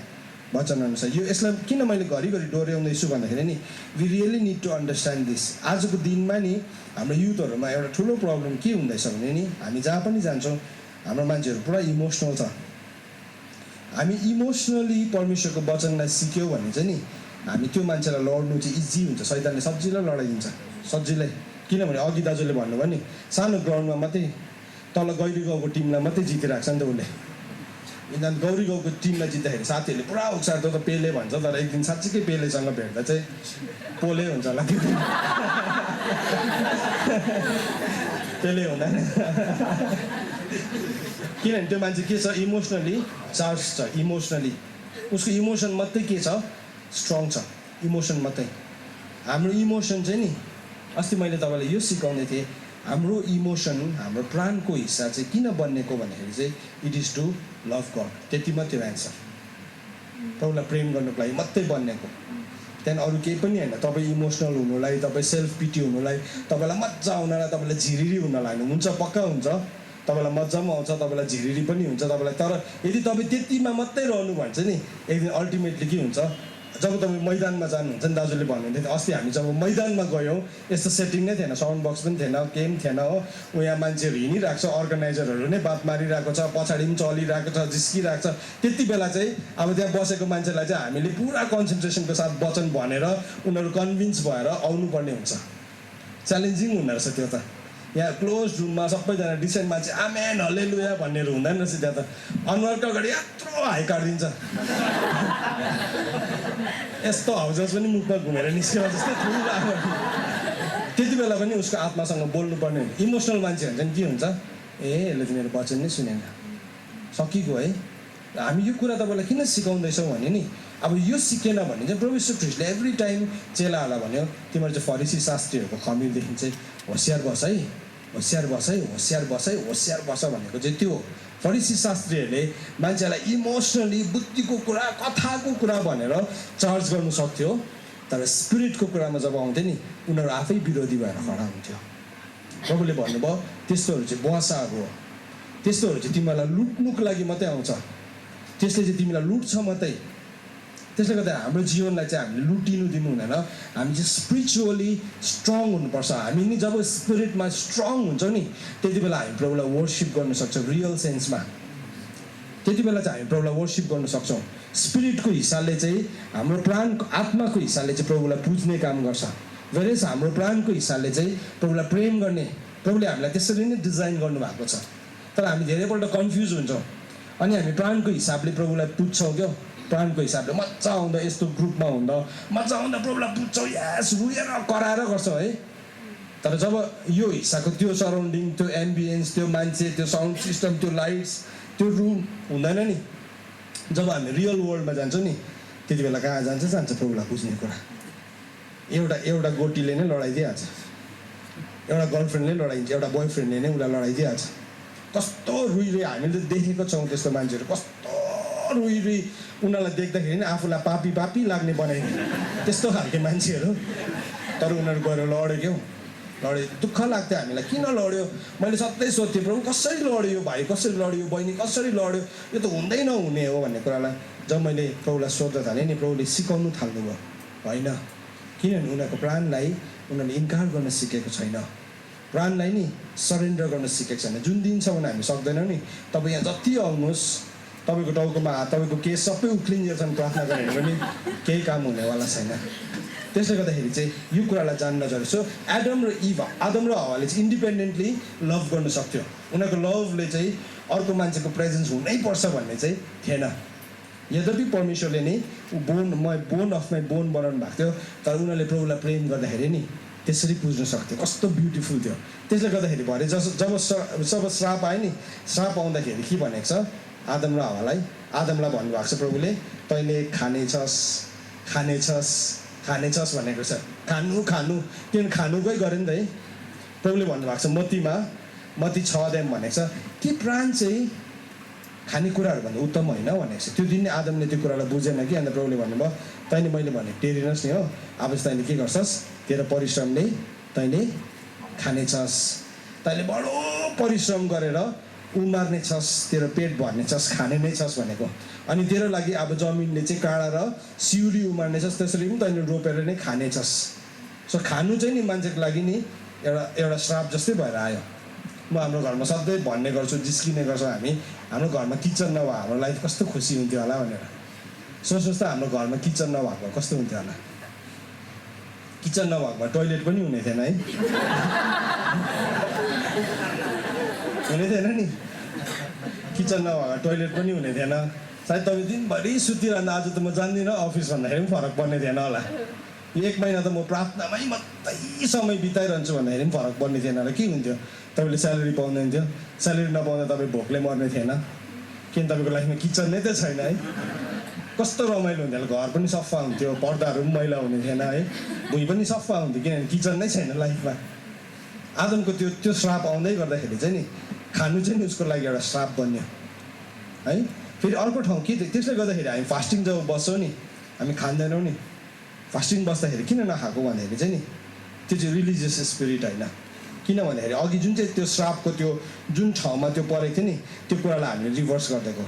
वचनअनुसार। यसलाई किन मैले घरिघरि डोर्याउँदैछु भन्दाखेरि नि we really need to understand this. आजको दिनमा नि हाम्रो युथहरूमा एउटा ठुलो प्रब्लम के हुँदैछ भने नि हामी जहाँ पनि जान्छौँ हाम्रो मान्छेहरू पुरा इमोसनल छ। हामी इमोसनली परमेश्वरको वचनलाई सिक्यौँ भने चाहिँ नि हामी त्यो मान्छेलाई लड्नु चाहिँ इजी हुन्छ। शैतानले सजिलै लडाइदिन्छ, सजिलै। किनभने अघि दाजुले भन्नुभयो नि सानो ग्राउन्डमा मात्रै तल गौरी गाउँको टिमलाई मात्रै जितिरहेको छ नि त उसले। किनभने गौरी गाउँको टिमलाई जित्दाखेरि साथीहरूले पुरा उक्सार्दो त पेले भन्छ, तर एक दिन साँच्चीकै पेलेसँग भेट्दा चाहिँ पोले हुन्छ होला त्यो दिन। पेले हुँदैन किनभने त्यो मान्छे के छ इमोसनली चार्ज छ। इमोसनली उसको इमोसन मात्रै के छ स्ट्रङ छ, इमोसन मात्रै। हाम्रो इमोसन चाहिँ नि अस्ति मैले तपाईँलाई यो सिकाउँदै थिएँ, हाम्रो इमोसन हाम्रो प्राणको हिस्सा चाहिँ किन बन्नेको भन्दाखेरि चाहिँ it is to love God, त्यति मात्रै हो एन्सर। प्रभुलाई प्रेम गर्नुको लागि मात्रै बन्नेको, त्यहाँदेखि अरू केही पनि होइन। तपाईँ इमोसनल हुनुलाई, तपाईँ सेल्फ पिटी हुनुलाई, तपाईँलाई मजा आउनलाई, तपाईँलाई झिरिरी हुन लाग्नु हुन्छ, पक्का हुन्छ। तपाईँलाई मजा पनि आउँछ, तपाईँलाई झिरिरी पनि हुन्छ तपाईँलाई। तर यदि तपाईँ त्यतिमा मात्रै रहनु भन्छ नि एक दिन अल्टिमेटली के हुन्छ, जब तपाईँ मैदानमा जानुहुन्छ नि, दाजुले भन्नुहुन्थ्यो अस्ति हामी जब मैदानमा गयौँ यस्तो सेटिङ नै थिएन, साउन्ड बक्स पनि थिएन, केही पनि थिएन हो। यहाँ मान्छेहरू हिँडिरहेको छ, अर्गनाइजरहरू नै बात मारिरहेको छ, पछाडि पनि चलिरहेको छ, जिस्किरहेको छ। त्यति बेला चाहिँ अब त्यहाँ बसेको मान्छेलाई चाहिँ हामीले पुरा कन्सन्ट्रेसनको साथ वचन भनेर उनीहरू कन्भिन्स भएर आउनुपर्ने हुन्छ। च्यालेन्जिङ हुँदो रहेछ त्यो त। यहाँ क्लोज रुममा सबैजना डिसेन्ट मान्छे आमेन हल्लेलुया भन्नेहरू हुँदैन रहेछ त्यहाँ त। अनुहारको अगाडि यत्रो हाई काटिदिन्छ, यस्तो हाउजस पनि मुखमा घुमेर निस्केर जस्तै ठुलो आयो। त्यति बेला पनि उसको आत्मासँग बोल्नुपर्ने हुन्छ। इमोसनल मान्छे हुन्छ नि के हुन्छ, ए यसले त मेरो वचन नै सुनेन, सकिगयो है। हामी यो कुरा तपाईँलाई किन सिकाउँदैछौँ भने नि अब यो सिकेन भने चाहिँ प्रभु यीशु ख्रीष्टले एभ्री टाइम चेलाहरूलाई भन्यो तिमीहरू चाहिँ फरिसी शास्त्रीहरूको खमीरदेखि चाहिँ होसियार बस है, होसियार बस है, होसियार बस है, होसियार बस भनेको चाहिँ त्यो हो। फरिसी शास्त्रीहरूले मान्छेलाई इमोसनली बुद्धिको कुरा, कथाको कुरा भनेर चार्ज गर्नु सक्थ्यो, तर स्पिरिटको कुरामा जब आउँथ्यो नि उनीहरू आफै विरोधी भएर खडा हुन्थ्यो। प्रभुले भन्नुभयो त्यस्तोहरू चाहिँ बसाहरू हो, त्यस्तोहरू चाहिँ तिमीलाई लुट्नुको लागि मात्रै आउँछ, त्यसले चाहिँ तिमीलाई लुट्छ मात्रै, त्यसले गर्दा हाम्रो जीवनलाई चाहिँ हामीले लुटिनु दिनु हुँदैन हामी चाहिँ स्पिरिचुअली स्ट्रङ हुनुपर्छ हामी नि जब स्पिरिटमा स्ट्रङ हुन्छौँ नि त्यति बेला हामी प्रभुलाई वर्सिप गर्न सक्छौँ रियल सेन्समा त्यति बेला चाहिँ हामी प्रभुलाई वर्सिप गर्न सक्छौँ स्पिरिटको हिसाबले चाहिँ हाम्रो प्राणको आत्माको हिसाबले चाहिँ प्रभुलाई पुज्ने काम गर्छ वेरेस हाम्रो प्राणको हिसाबले चाहिँ प्रभुलाई प्रेम गर्ने प्रभुले हामीलाई त्यसरी नै डिजाइन गर्नुभएको छ तर हामी धेरैपल्ट कन्फ्युज हुन्छौँ अनि हामी प्राणको हिसाबले प्रभुलाई पुज्छौँ क्या प्राणको हिसाबले मजा आउँदा यस्तो ग्रुपमा हुँदा मजा आउँदा प्रभुलाई पुज्छौँ यास रुएर कराएर गर्छौँ है तर जब यो हिस्साको त्यो सराउन्डिङ त्यो एम्बियन्स त्यो मान्छे त्यो साउन्ड सिस्टम त्यो लाइट्स त्यो रुम हुँदैन नि जब हामी रियल वर्ल्डमा जान्छौँ नि त्यति बेला कहाँ जान्छ प्रभुलाई बुझ्ने कुरा एउटा गोटीले नै लडाइदिइहाल्छ एउटा गर्लफ्रेन्डले लडाइन्छ एउटा बोयफ्रेन्डले नै उसलाई लडाइदिइहाल्छ कस्तो रुई हामीले देखेको छौँ त्यस्तो मान्छेहरू कस्तो रुई उनीहरूलाई देख्दाखेरि नि आफूलाई पापी लाग्ने बनाइदिने त्यस्तो खालको मान्छेहरू तर उनीहरू गएर लड्यो क्याउ लड्यो दुःख लाग्थ्यो हामीलाई किन लड्यो मैले सधैँ सोध्थेँ प्रभु कसरी लड्यो भाइ कसरी लड्यो बहिनी कसरी लड्यो यो त हुँदै नहुने हो भन्ने कुरालाई जब मैले प्रभुलाई सोध्न थालेँ नि प्रभुले सिकाउनु थाल्नुभयो होइन किनभने उनीहरूको प्राणलाई उनीहरूले इन्कार गर्न सिकेको छैन प्राणलाई नि सरेन्डर गर्न सिकेको छैन जुन दिनसम्म हामी सक्दैनौँ नि तपाईँ यहाँ जति आउनुहोस् तपाईँको टाउकोमा तपाईँको केस सबै उक्लिन्जेलसम्म प्रार्थना गरेर पनि केही काम हुनेवाला छैन त्यसले गर्दाखेरि चाहिँ यो कुरालाई जान्न जरुरी सो आदम र हवाले चाहिँ इन्डिपेन्डेन्टली लभ गर्न सक्थ्यो उनीहरूको लभले चाहिँ अर्को मान्छेको प्रेजेन्स हुनैपर्छ भन्ने चाहिँ थिएन यद्यपि परमेश्वरले नै बोन अफ माई बोन बनाउनु भएको थियो तर उनीहरूले प्रभुलाई प्रेम गर्दाखेरि नि त्यसरी पुज्न सक्थ्यो कस्तो ब्युटिफुल थियो त्यसले गर्दाखेरि भरे जब श्राप आयो नि श्राप आउँदाखेरि के भनेको छ आदमलाई भन्नुभएको छ प्रभुले तैँले खानेछस् भनेको छ खानु किन खानुकै गऱ्यो नि त है प्रभुले भन्नुभएको छ मत्ती 6 अध्यायमा भनेको छ के प्राण चाहिँ खानेकुराहरू भन्दा उत्तम होइन भनेको छ त्यो दिन आदमले त्यो कुरालाई बुझेन कि अन्त प्रभुले भन्नुभयो तैँले मैले भने टेरिनस् नि हो अब चाहिँ तैँले के गर्छस् तेरो परिश्रमले तैँले खानेछस् तैँले बडो परिश्रम गरेर उमार्ने छस् तेरो पेट भर्ने छस् खाने नै छस् भनेको अनि तेरो लागि अब जमिनले चाहिँ काँडा र सिउरी उमार्ने छस् त्यसरी पनि तैँले रोपेर नै खाने छस् सो खानु चाहिँ नि मान्छेको लागि नि एउटा श्राप जस्तै भएर आयो म हाम्रो घरमा सधैँ भन्ने गर्छु जिस्किने गर्छौँ हामी हाम्रो घरमा किचन नभए हाम्रो लाइफ कस्तो खुसी हुन्थ्यो होला भनेर सोच्नुहोस् त हाम्रो घरमा किचन नभएको कस्तो हुन्थ्यो होला किचन नभएको टोइलेट पनि हुने थिएन है हुने थिएन नि किचन नभएको टोइलेट पनि हुने थिएन सायद तपाईँ दिनभरि सुतिरहँदा आज त म जान्दिनँ अफिस भन्दाखेरि पनि फरक पर्ने थिएन होला 1 महिना त म प्रार्थनामै मात्रै समय बिताइरहन्छु भन्दाखेरि पनि फरक पर्ने थिएन होला के हुन्थ्यो तपाईँले स्यालेरी पाउँदैन थियो स्यालेरी नपाउँदा तपाईँ भोकले मर्ने थिएन किन तपाईँको लाइफमा किचन नै त छैन है कस्तो रमाइलो हुन्थ्यो घर पनि सफा हुन्थ्यो पर्दाहरू पनि मैला हुने थिएन है भुइँ पनि सफा हुन्थ्यो किनभने किचन नै छैन लाइफमा आदमको त्यो श्राप आउँदै गर्दाखेरि चाहिँ नि खानु चाहिँ नि उसको लागि एउटा श्राप बन्यो है फेरि अर्को ठाउँ के त्यसले गर्दाखेरि हामी फास्टिङ जब बस्छौँ नि हामी खाँदैनौँ नि फास्टिङ बस्दाखेरि किन नखाएको भन्दाखेरि चाहिँ नि त्यो चाहिँ रिलिजियस स्पिरिट होइन किन भन्दाखेरि अघि जुन चाहिँ त्यो श्रापको त्यो जुन ठाउँमा त्यो परेको थियो नि त्यो कुरालाई हामीले रिभर्स गरिदिएको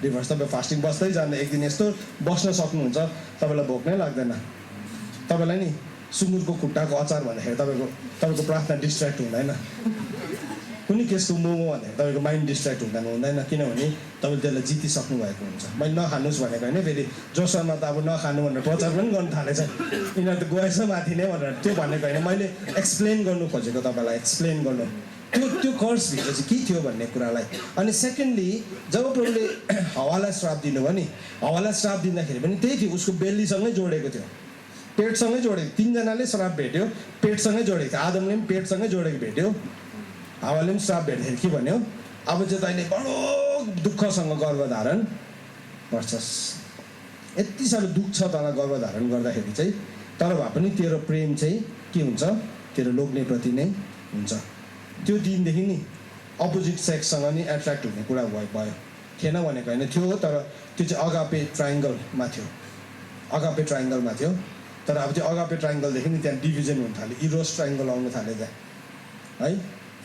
रिभर्स तपाईँ फास्टिङ बस्दै जाँदा एक दिन यस्तो बस्न सक्नुहुन्छ तपाईँलाई भोक नै लाग्दैन तपाईँलाई नि सुँगुरको खुट्टाको अचार भन्दाखेरि तपाईँको प्रार्थना डिस्ट्र्याक्ट हुँदैन कुनै केसको मोमो भन्दाखेरि तपाईँको माइन्ड डिस्ट्र्याक्ट हुँदैन किनभने तपाईँले त्यसलाई जितिसक्नु भएको हुन्छ मैले नखानुहोस् भनेको होइन फेरि जोसरमा त अब नखानु भनेर प्रचार पनि गर्नु थालेछ यिनीहरू त गएछ माथि नै भनेर त्यो भनेको होइन मैले एक्सप्लेन गर्नु खोजेको तपाईँलाई एक्सप्लेन गर्नु त्यो कर्सभित्र चाहिँ के थियो भन्ने कुरालाई अनि सेकेन्डली जब प्रभुले हावालाई श्राप दिनुभयो नि हावालाई श्राप दिँदाखेरि पनि त्यही थियो उसको बेलीसँगै जोडेको थियो पेटसँगै जोडेको 3 जनाले श्राप भेट्यो पेटसँगै जोडेको थियो आदमले पनि पेटसँगै जोडेको भेट्यो हावाले पनि श्राप भेट्दाखेरि के भन्यो अब चाहिँ तैँले बडो दुःखसँग गर्भधारण गर्छस् यति साह्रो दुःख छ तँलाई गर्भधारण गर्दाखेरि चाहिँ तर भए पनि तेरो प्रेम चाहिँ के हुन्छ तेरो लोग्नेप्रति नै हुन्छ त्यो दिनदेखि नि अपोजिट सेक्ससँग नि एट्र्याक्ट हुने कुरा भयो थिएन भनेको होइन थियो तर त्यो चाहिँ अगापे ट्राइङ्गलमा थियो तर अब त्यो अगापे ट्राइङ्गलदेखि नि त्यहाँ डिभिजन हुन थाल्यो इरोस ट्राइङ्गल आउनु थाल्यो त्यहाँ है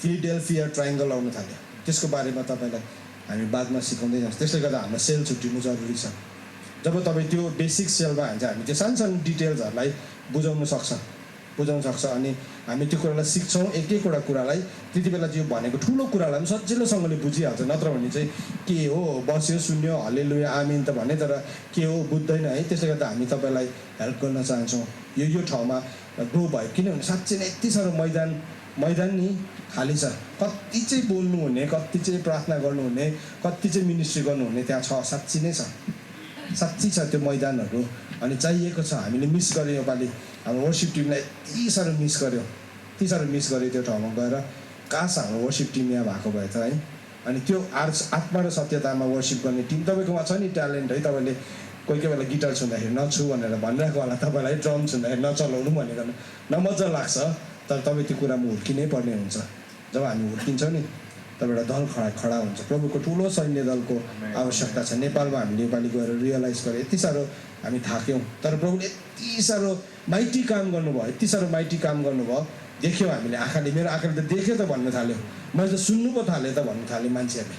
फिलाडेल्फिया ट्राइङ्गल आउनु थाल्यो त्यसको बारेमा तपाईँलाई हामी बादमा सिकाउँदै जान्छ त्यसले गर्दा हाम्रो सेल छुट्टिनु जरुरी छ जब तपाईँ त्यो बेसिक सेलमा हान्छ हामी त्यो सानो सानो डिटेल्सहरूलाई बुझाउन सक्छ अनि हामी त्यो कुरालाई सिक्छौँ एक एकवटा कुरालाई त्यति बेला त्यो भनेको ठुलो कुरालाई पनि सजिलोसँगले बुझिहाल्छ नत्र भने चाहिँ के हो बस्यो सुन्यो हल्लेलुया आमिन त भने तर के हो बुझ्दैन है त्यसले गर्दा हामी तपाईँलाई हेल्प गर्न चाहन्छौँ यो ठाउँमा ग्रो भयो किनभने साँच्चै नै यति साह्रो मैदान नि खाली छ कति चाहिँ बोल्नुहुने कति चाहिँ प्रार्थना गर्नुहुने कति चाहिँ मिनिस्ट्री गर्नुहुने त्यहाँ छ साँच्ची नै छ साँच्ची छ त्यो मैदानहरू अनि चाहिएको छ हामीले मिस गर्यो योपालि हाम्रो वर्सिप टिमलाई यति साह्रो मिस गर्यो त्यो ठाउँमा गएर काश हाम्रो वर्सिप टिम यहाँ भएको भए त है अनि त्यो आत्मा र सत्यतामा वर्सिप गर्ने टिम तपाईँकोमा छ नि ट्यालेन्ट है तपाईँले कोही कोही बेला गिटार छुँदाखेरि नछु भनेर भनिरहेको होला तपाईँलाई ड्रम छुँदाखेरि नचलाउनु भनेर नमजा लाग्छ तर तपाईँ त्यो कुरामा हुर्किनै पर्ने हुन्छ जब हामी हुर्किन्छौँ नि तब एउटा दल खडा हुन्छ प्रभुको ठुलो सैन्य दलको आवश्यकता छ नेपालमा हामीले योपालि गएर रियलाइज गरेँ यति साह्रो हामी थाक्यौँ तर प्रभुले यति साह्रो माइटी काम गर्नुभयो देख्यौँ हामीले आँखाले मेरो आँखाले त देख्यो त भन्नु थाल्यो मैले त सुन्नु पो थालेँ त भन्नु थालेँ मान्छेहरूले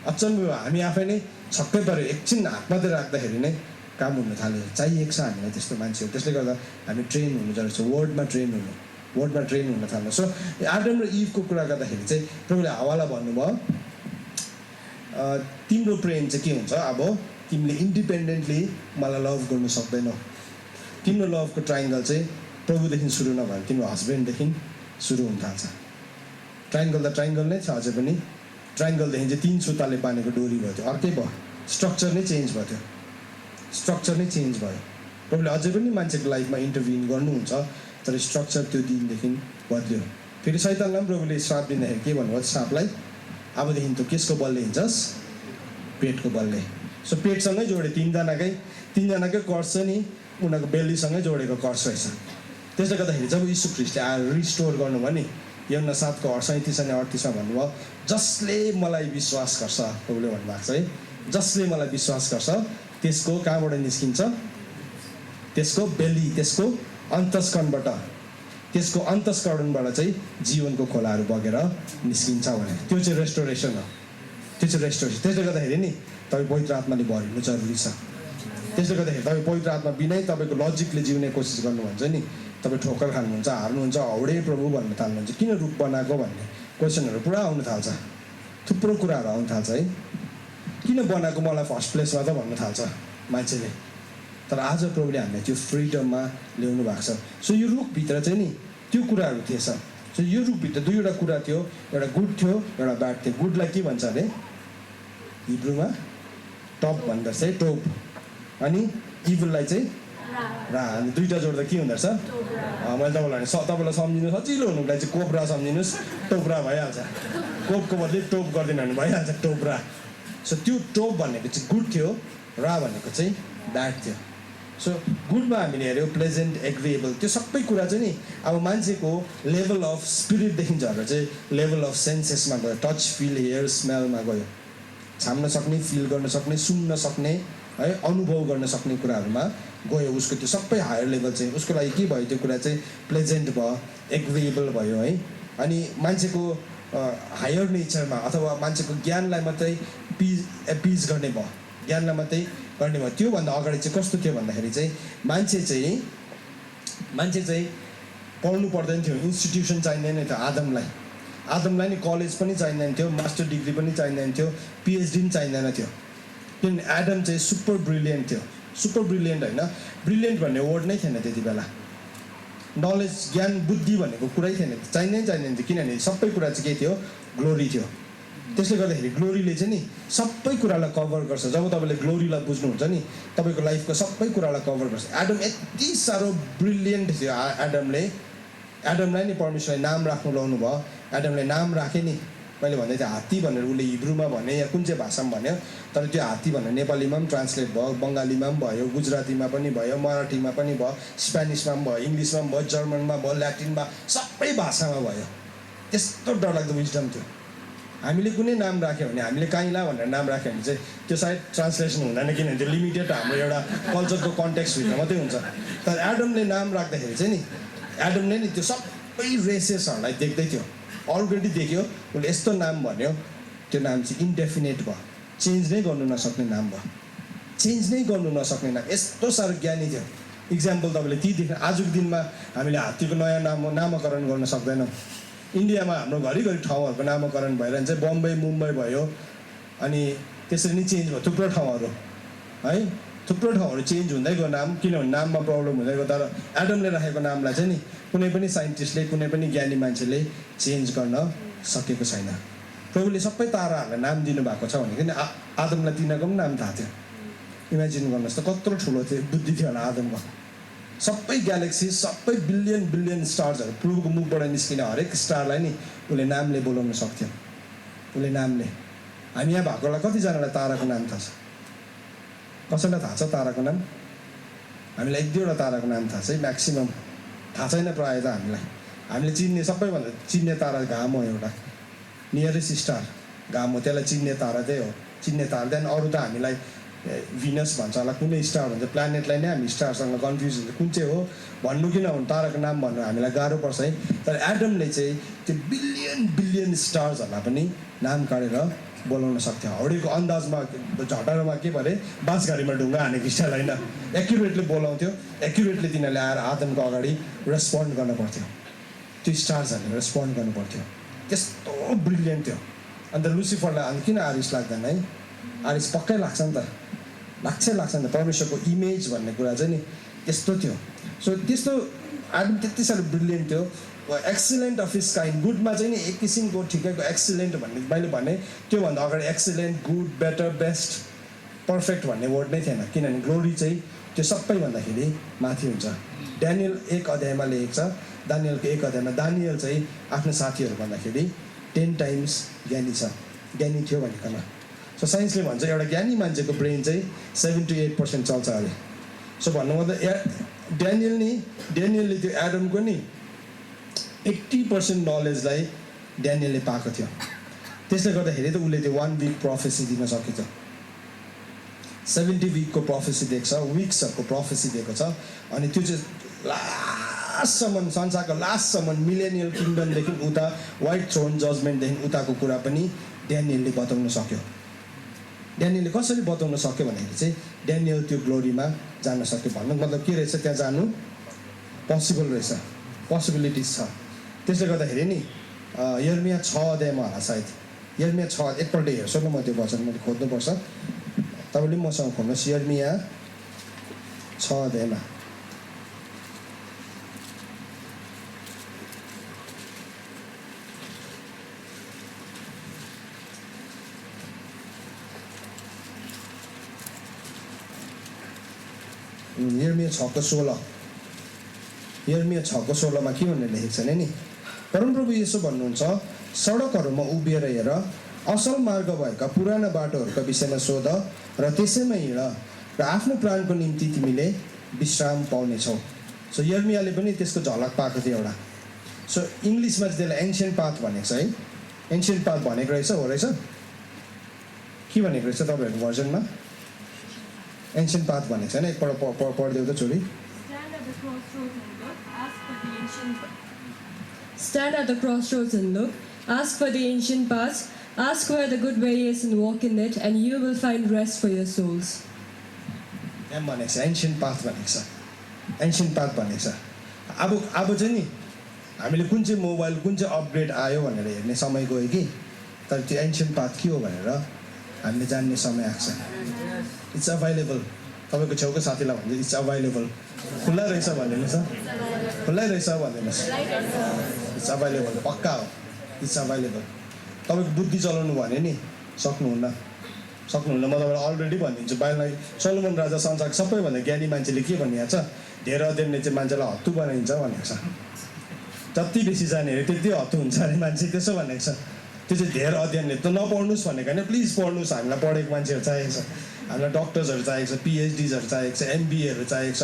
अचम्म भयो हामी आफै नै छक्कै पऱ्यो एकछिन हात मात्रै राख्दाखेरि नै काम हुन थाल्यो चाहिएको छ हामीलाई त्यस्तो मान्छेहरू त्यसले गर्दा हामी ट्रेन हुनु जरुरी छ वर्डमा ट्रेन हुन थाल्नु सो आदम र इभको कुरा गर्दाखेरि चाहिँ प्रभुले हावालाई भन्नुभयो तिम्रो प्रेम चाहिँ के हुन्छ अब तिमीले इन्डिपेन्डेन्टली मलाई लभ गर्नु सक्दैनौ तिम्रो लभको ट्राइङ्गल चाहिँ प्रभुदेखि सुरु नभएर तिम्रो हस्बेन्डदेखि सुरु हुन थाल्छ ट्राइङ्गल नै छ अझै पनि ट्राइङ्गलदेखि चाहिँ 3 सुताले बाँधेको डोरी भयो त्यो अर्कै भयो स्ट्रक्चर नै चेन्ज भयो प्रभुले अझै पनि मान्छेको लाइफमा इन्टरभिन गर्नुहुन्छ तर स्ट्रक्चर त्यो दिनदेखि बद्ल्यो फेरि शैतानलाई पनि प्रभुले श्राप दिँदाखेरि के भन्नुभयो श्रापलाई अबदेखि त केसको बलले हिँड्छस् पेटको बलले सो पेटसँगै जोडे तिनजनाकै कर्स नि उनीहरूको बेलीसँगै जोडेको कर्स रहेछ त्यसले गर्दाखेरि जब यीशु ख्रीष्टले आएर रिस्टोर गर्नुभयो नि यूहन्ना 7:37 अनि 38 भन्नुभयो जसले मलाई विश्वास गर्छ प्रभुले भन्नुभएको छ है जसले मलाई विश्वास गर्छ त्यसको कहाँबाट निस्किन्छ त्यसको बेली त्यसको अन्तस्करणबाट चाहिँ जीवनको खोलाहरू बगेर निस्किन्छ भने त्यो चाहिँ रेस्टोरेसन हो त्यसले गर्दाखेरि नि तपाईँ पवित्र आत्माले भरिनु जरुरी छ त्यसले गर्दाखेरि तपाईँ पवित्र आत्मा बिनै तपाईँको लजिकले जिउने कोसिस गर्नुहुन्छ नि तपाईँ ठोक्कर खानुहुन्छ हार्नुहुन्छ हौडे प्रभु भन्न थाल्नुहुन्छ किन रूप बनाएको भन्ने क्वेसनहरू पुरा आउन थाल्छ थुप्रो कुराहरू आउन थाल्छ है किन बनाएको मलाई फर्स्ट प्लेसमा त भन्न थाल्छ मान्छेले तर आज प्रभुले हामीलाई त्यो फ्रिडममा ल्याउनु भएको छ सो यो रुखभित्र चाहिँ नि त्यो कुराहरू थिएछ सो यो रुखभित्र दुईवटा कुरा थियो एउटा गुड थियो एउटा ब्याड थियो गुडलाई के भन्छ अरे हिब्रूमा टप भन्दो रहेछ है टोप अनि इभललाई चाहिँ रा अनि दुईवटा जोड्दा के हुँदो रहेछ मैले तपाईँलाई सम्झिनु सजिलो हुनुको लागि चाहिँ कोब्रा सम्झिनुहोस् टोप्रा भइहाल्छ कोपको बदली टोप गरिदिनु भने भइहाल्छ टोप्रा सो त्यो टोप भनेको चाहिँ गुड थियो रा भनेको चाहिँ ब्याड थियो सो गुडमा हामीले हेऱ्यौँ प्लेजेन्ट एग्रिएबल त्यो सबै कुरा चाहिँ नि अब मान्छेको लेभल अफ स्पिरिटदेखि झरेर चाहिँ लेभल अफ सेन्सेसमा गयो टच फिल हेयर स्मेलमा गयो छाम्न सक्ने फिल गर्न सक्ने सुन्न सक्ने है अनुभव गर्न सक्ने कुराहरूमा गयो उसको त्यो सबै हायर लेभल चाहिँ उसको लागि के भयो त्यो कुरा चाहिँ प्लेजेन्ट भयो एग्रिएबल भयो है अनि मान्छेको हायर नेचरमा अथवा मान्छेको ज्ञानलाई मात्रै एपिज गर्ने भयो ज्ञानलाई मात्रै गर्ने भयो त्योभन्दा अगाडि चाहिँ कस्तो थियो भन्दाखेरि चाहिँ मान्छे चाहिँ पढ्नु पर्दैन थियो इन्स्टिट्युसन चाहिँदैन थियो आदमलाई नि कलेज पनि चाहिँदैन थियो मास्टर डिग्री पनि चाहिँदैन थियो पिएचडी पनि चाहिँदैन थियो किनभने एडम चाहिँ सुपर ब्रिलियन्ट होइन ब्रिलियन्ट भन्ने वर्ड नै थिएन त्यति बेला नलेज ज्ञान बुद्धि भनेको कुरै थिएन चाहिँदैन थियो किनभने सबै कुरा चाहिँ के थियो ग्लोरी थियो त्यसले गर्दाखेरि ग्लोरीले चाहिँ नि सबै कुरालाई कभर गर्छ जब तपाईँले ग्लोरीलाई बुझ्नुहुन्छ नि तपाईँको लाइफको सबै कुरालाई कभर गर्छ एडम यति साह्रो ब्रिलियन्ट थियो एडमलाई नि परमेश्वरले नाम राख्नु लाउनु भयो एडमले नाम राखे नि मैले भन्दै थिएँ हात्ती भनेर उसले हिब्रूमा भने या कुन चाहिँ भाषामा भन्यो तर त्यो हात्ती भनेर नेपालीमा पनि ट्रान्सलेट भयो बङ्गालीमा पनि भयो गुजरातीमा पनि भयो मराठीमा पनि भयो स्पेनिसमा पनि भयो इङ्ग्लिसमा पनि भयो जर्मनमा भयो ल्याटिनमा सबै भाषामा भयो त्यस्तो डरलाग्दो विजडम थियो हामीले कुनै नाम राख्यो भने हामीले काइला भनेर नाम राख्यो भने चाहिँ त्यो सायद ट्रान्सलेसन हुँदैन किनभने त्यो लिमिटेड हाम्रो एउटा कल्चरको कन्टेक्स्टभित्र मात्रै हुन्छ तर एडमले नाम राख्दाखेरि चाहिँ नि एडमले नि त्यो सबै रेसेसहरूलाई देख्दै थियो अलरेडी देख्यो उसले यस्तो नाम भन्यो त्यो नाम चाहिँ इन्डेफिनेट भयो चेन्ज नै गर्नु नसक्ने नाम भयो चेन्ज नै गर्नु नसक्ने ना यस्तो साह्रो ज्ञानी थियो इक्जाम्पल तपाईँले ती देख्न आजको दिनमा हामीले हात्तीको नयाँ नामकरण गर्न सक्दैनौँ इन्डियामा हाम्रो घरिघरि ठाउँहरूको नामकरण भइरहन्छ बम्बई मुम्बई भयो अनि त्यसरी नै चेन्ज भयो थुप्रो ठाउँहरू है थुप्रो ठाउँहरू चेन्ज हुँदै गयो नाम किनभने नाममा प्रब्लम हुँदै गयो तर एडमले राखेको नामलाई चाहिँ नि कुनै पनि साइन्टिस्टले कुनै पनि ज्ञानी मान्छेले चेन्ज गर्न सकेको छैन प्रभुले सबै ताराहरूलाई नाम दिनुभएको छ भने किन आदमलाई तिनीहरूको पनि नाम थाहा थियो इमेजिन गर्नुहोस् त कत्रो ठुलो थियो बुद्धि थियो होला आदमको सबै ग्यालेक्सी सबै बिलियन बिलियन स्टार्सहरू प्रभुको मुखबाट निस्किने हरेक स्टारलाई नि उसले नामले बोलाउन सक्थ्यो उसले नामले हामी यहाँ भएकोलाई कतिजनालाई ताराको नाम थाहा छ कसैलाई थाहा छ ताराको नाम हामीलाई एक दुईवटा ताराको नाम थाहा छ है म्याक्सिमम् थाहा छैन प्रायः त हामीले चिन्ने सबैभन्दा चिन्ने तारा घाम हो एउटा नियरेस्ट स्टार घाम हो त्यसलाई चिन्ने तारा त्यही हो चिन्ने तारा त्यहाँदेखि अरू त हामीलाई भिनस भन्छ होला कुनै स्टार भन्छ प्लानेटलाई नै हामी स्टारसँग कन्फ्युज हुन्छ कुन चाहिँ हो भन्नु किन भन्नु ताराको नाम भन्नु हामीलाई गाह्रो पर्छ है तर एडमले चाहिँ त्यो बिलियन बिलियन स्टार्सहरूलाई पनि नाम काटेर बोलाउन सक्थ्यो हौडीको अन्दाजमा झटारोमा के भरे बाँसघारीमा ढुङ्गा हानेको स्टाइल होइन एक्युरेटली बोलाउँथ्यो एक्युरेटली तिनीहरूले आएर आदमको अगाडि रेस्पोन्ड गर्नु पर्थ्यो त्यो स्टार्सहरूले रेस्पोन्ड गर्नु पर्थ्यो त्यस्तो ब्रिलियन्ट थियो अन्त लुसिफरलाई अन्त किन आरिस लाग्दैन है आरिस पक्कै लाग्छ नि त लाग्छ नि त परमेश्वरको इमेज भन्ने कुरा चाहिँ नि त्यस्तो थियो सो त्यस्तो आदम त्यति साह्रो ब्रिलियन्ट थियो एक्सिलेन्ट अफ हिज काइन्ड गुडमा चाहिँ नि एक किसिमको ठिकैको एक्सिलेन्ट भन्ने मैले भने त्योभन्दा अगाडि excellent good better best perfect भन्ने वर्ड नै थिएन किनभने ग्लोरी चाहिँ त्यो सबै भन्दाखेरि माथि हुन्छ ड्यानियल 1 अध्यायमा लेखेको छ दानियलको 1 अध्यायमा दानियल चाहिँ आफ्नो साथीहरू भन्दाखेरि 10 टाइम्स ज्ञानी छ ज्ञानी थियो भनेकन सो साइन्सले भन्छ एउटा ज्ञानी मान्छेको ब्रेन चाहिँ 7 to 8% चल्छ अरे सो भन्नु मतलब ड्यानियलले त्यो एडमको नि 80% नलेजलाई ड्यानियलले पाएको थियो त्यसले गर्दाखेरि त उसले त्यो 1 week प्रोफेसी दिन सकेको छ 70 weekको प्रोफेसी दिएको छ विक्सहरूको प्रोफेसी दिएको छ अनि त्यो चाहिँ लास्टसम्म संसारको लास्टसम्म मिलेनियल किङडमदेखि उता व्हाइट थ्रोन जजमेन्टदेखि उताको कुरा पनि ड्यानियलले बताउन सक्यो ड्यानियलले कसरी बताउन सक्यो भनेदेखि चाहिँ ड्यानियल त्यो ग्लोरीमा जान सक्यो भन्नु मतलब के रहेछ त्यहाँ जानु पोसिबल रहेछ पोसिबिलिटिज छ त्यसले गर्दाखेरि नि यर्मिया 6 अध्यायमा होला सायद यर्मिया 6 एकपल्ट हेर्छु न म त्यो वचन मैले खोज्नुपर्छ तपाईँले मसँग खोज्नुहोस् यर्मिया 6 अध्यायमा यर्मिया 6:16 यर्मिया 6:16मा के भनेर लेखेको छ नि परमप्रभु यसो भन्नुहुन्छ सडकहरूमा उभिएर हेर असल मार्ग भएका पुराना बाटोहरूका विषयमा सोध र त्यसैमा हिँड र आफ्नो प्राणको निम्ति तिमीले विश्राम पाउनेछौ सो यर्मियाले पनि त्यसको झलक पाएको थियो एउटा सो इङ्ग्लिसमा चाहिँ त्यसलाई एन्सियन्ट पाथ भनेको छ है एन्सियन्ट पाथ भनेको रहेछ हो रहेछ के भनेको रहेछ तपाईँहरूको भर्जनमा एन्सियन्ट पाथ भनेको छैन एकपल्ट पढिदेऊ त छोरी Stand at the crossroads and look. Ask for the ancient paths. Ask where the good way is and walk in it, and you will find rest for your souls. यहाँ भनेको छ ancient path भनेको छ ancient path भनेको छ अब चाहिँ नि हामीले कुन चाहिँ मोबाइल कुन चाहिँ अपग्रेड आयो भनेर हेर्ने समय गयो कि तर त्यो एन्सियन्ट पाथ के हो भनेर हामीले जान्ने समय आएको छ इट्स अभाइलेबल तपाईँको छेउको साथीलाई भन्दै इट्स अभाइलेबल खुल्ला रहेछ भनिदिनुहोस् खुल्लै रहेछ भनिदिनुहोस् इट्स अभाइलेबल पक्का हो इट्स अभाइलेबल तपाईँको बुद्धि चलाउनु भने नि सक्नुहुन्न म तपाईँलाई अलरेडी भनिदिन्छु बाहिरलाई सोलोमन राजा संसारको सबैभन्दा ज्ञानी मान्छेले के भनिएको छ धेरै अध्ययनले चाहिँ मान्छेलाई हत्तु बनाइन्छ भनेको छ जति बेसी जाने अरे त्यति हत्तु हुन्छ अरे मान्छे त्यसो भनेको छ त्यो चाहिँ धेरै अध्ययनले त नपढ्नुहोस् भनेको होइन प्लिज पढ्नुहोस् हामीलाई पढेको मान्छेहरू चाहिएको छ हामीलाई डक्टर्सहरू चाहिएको छ पिएचडीहरू चाहिएको छ एमबिएहरू चाहिएको छ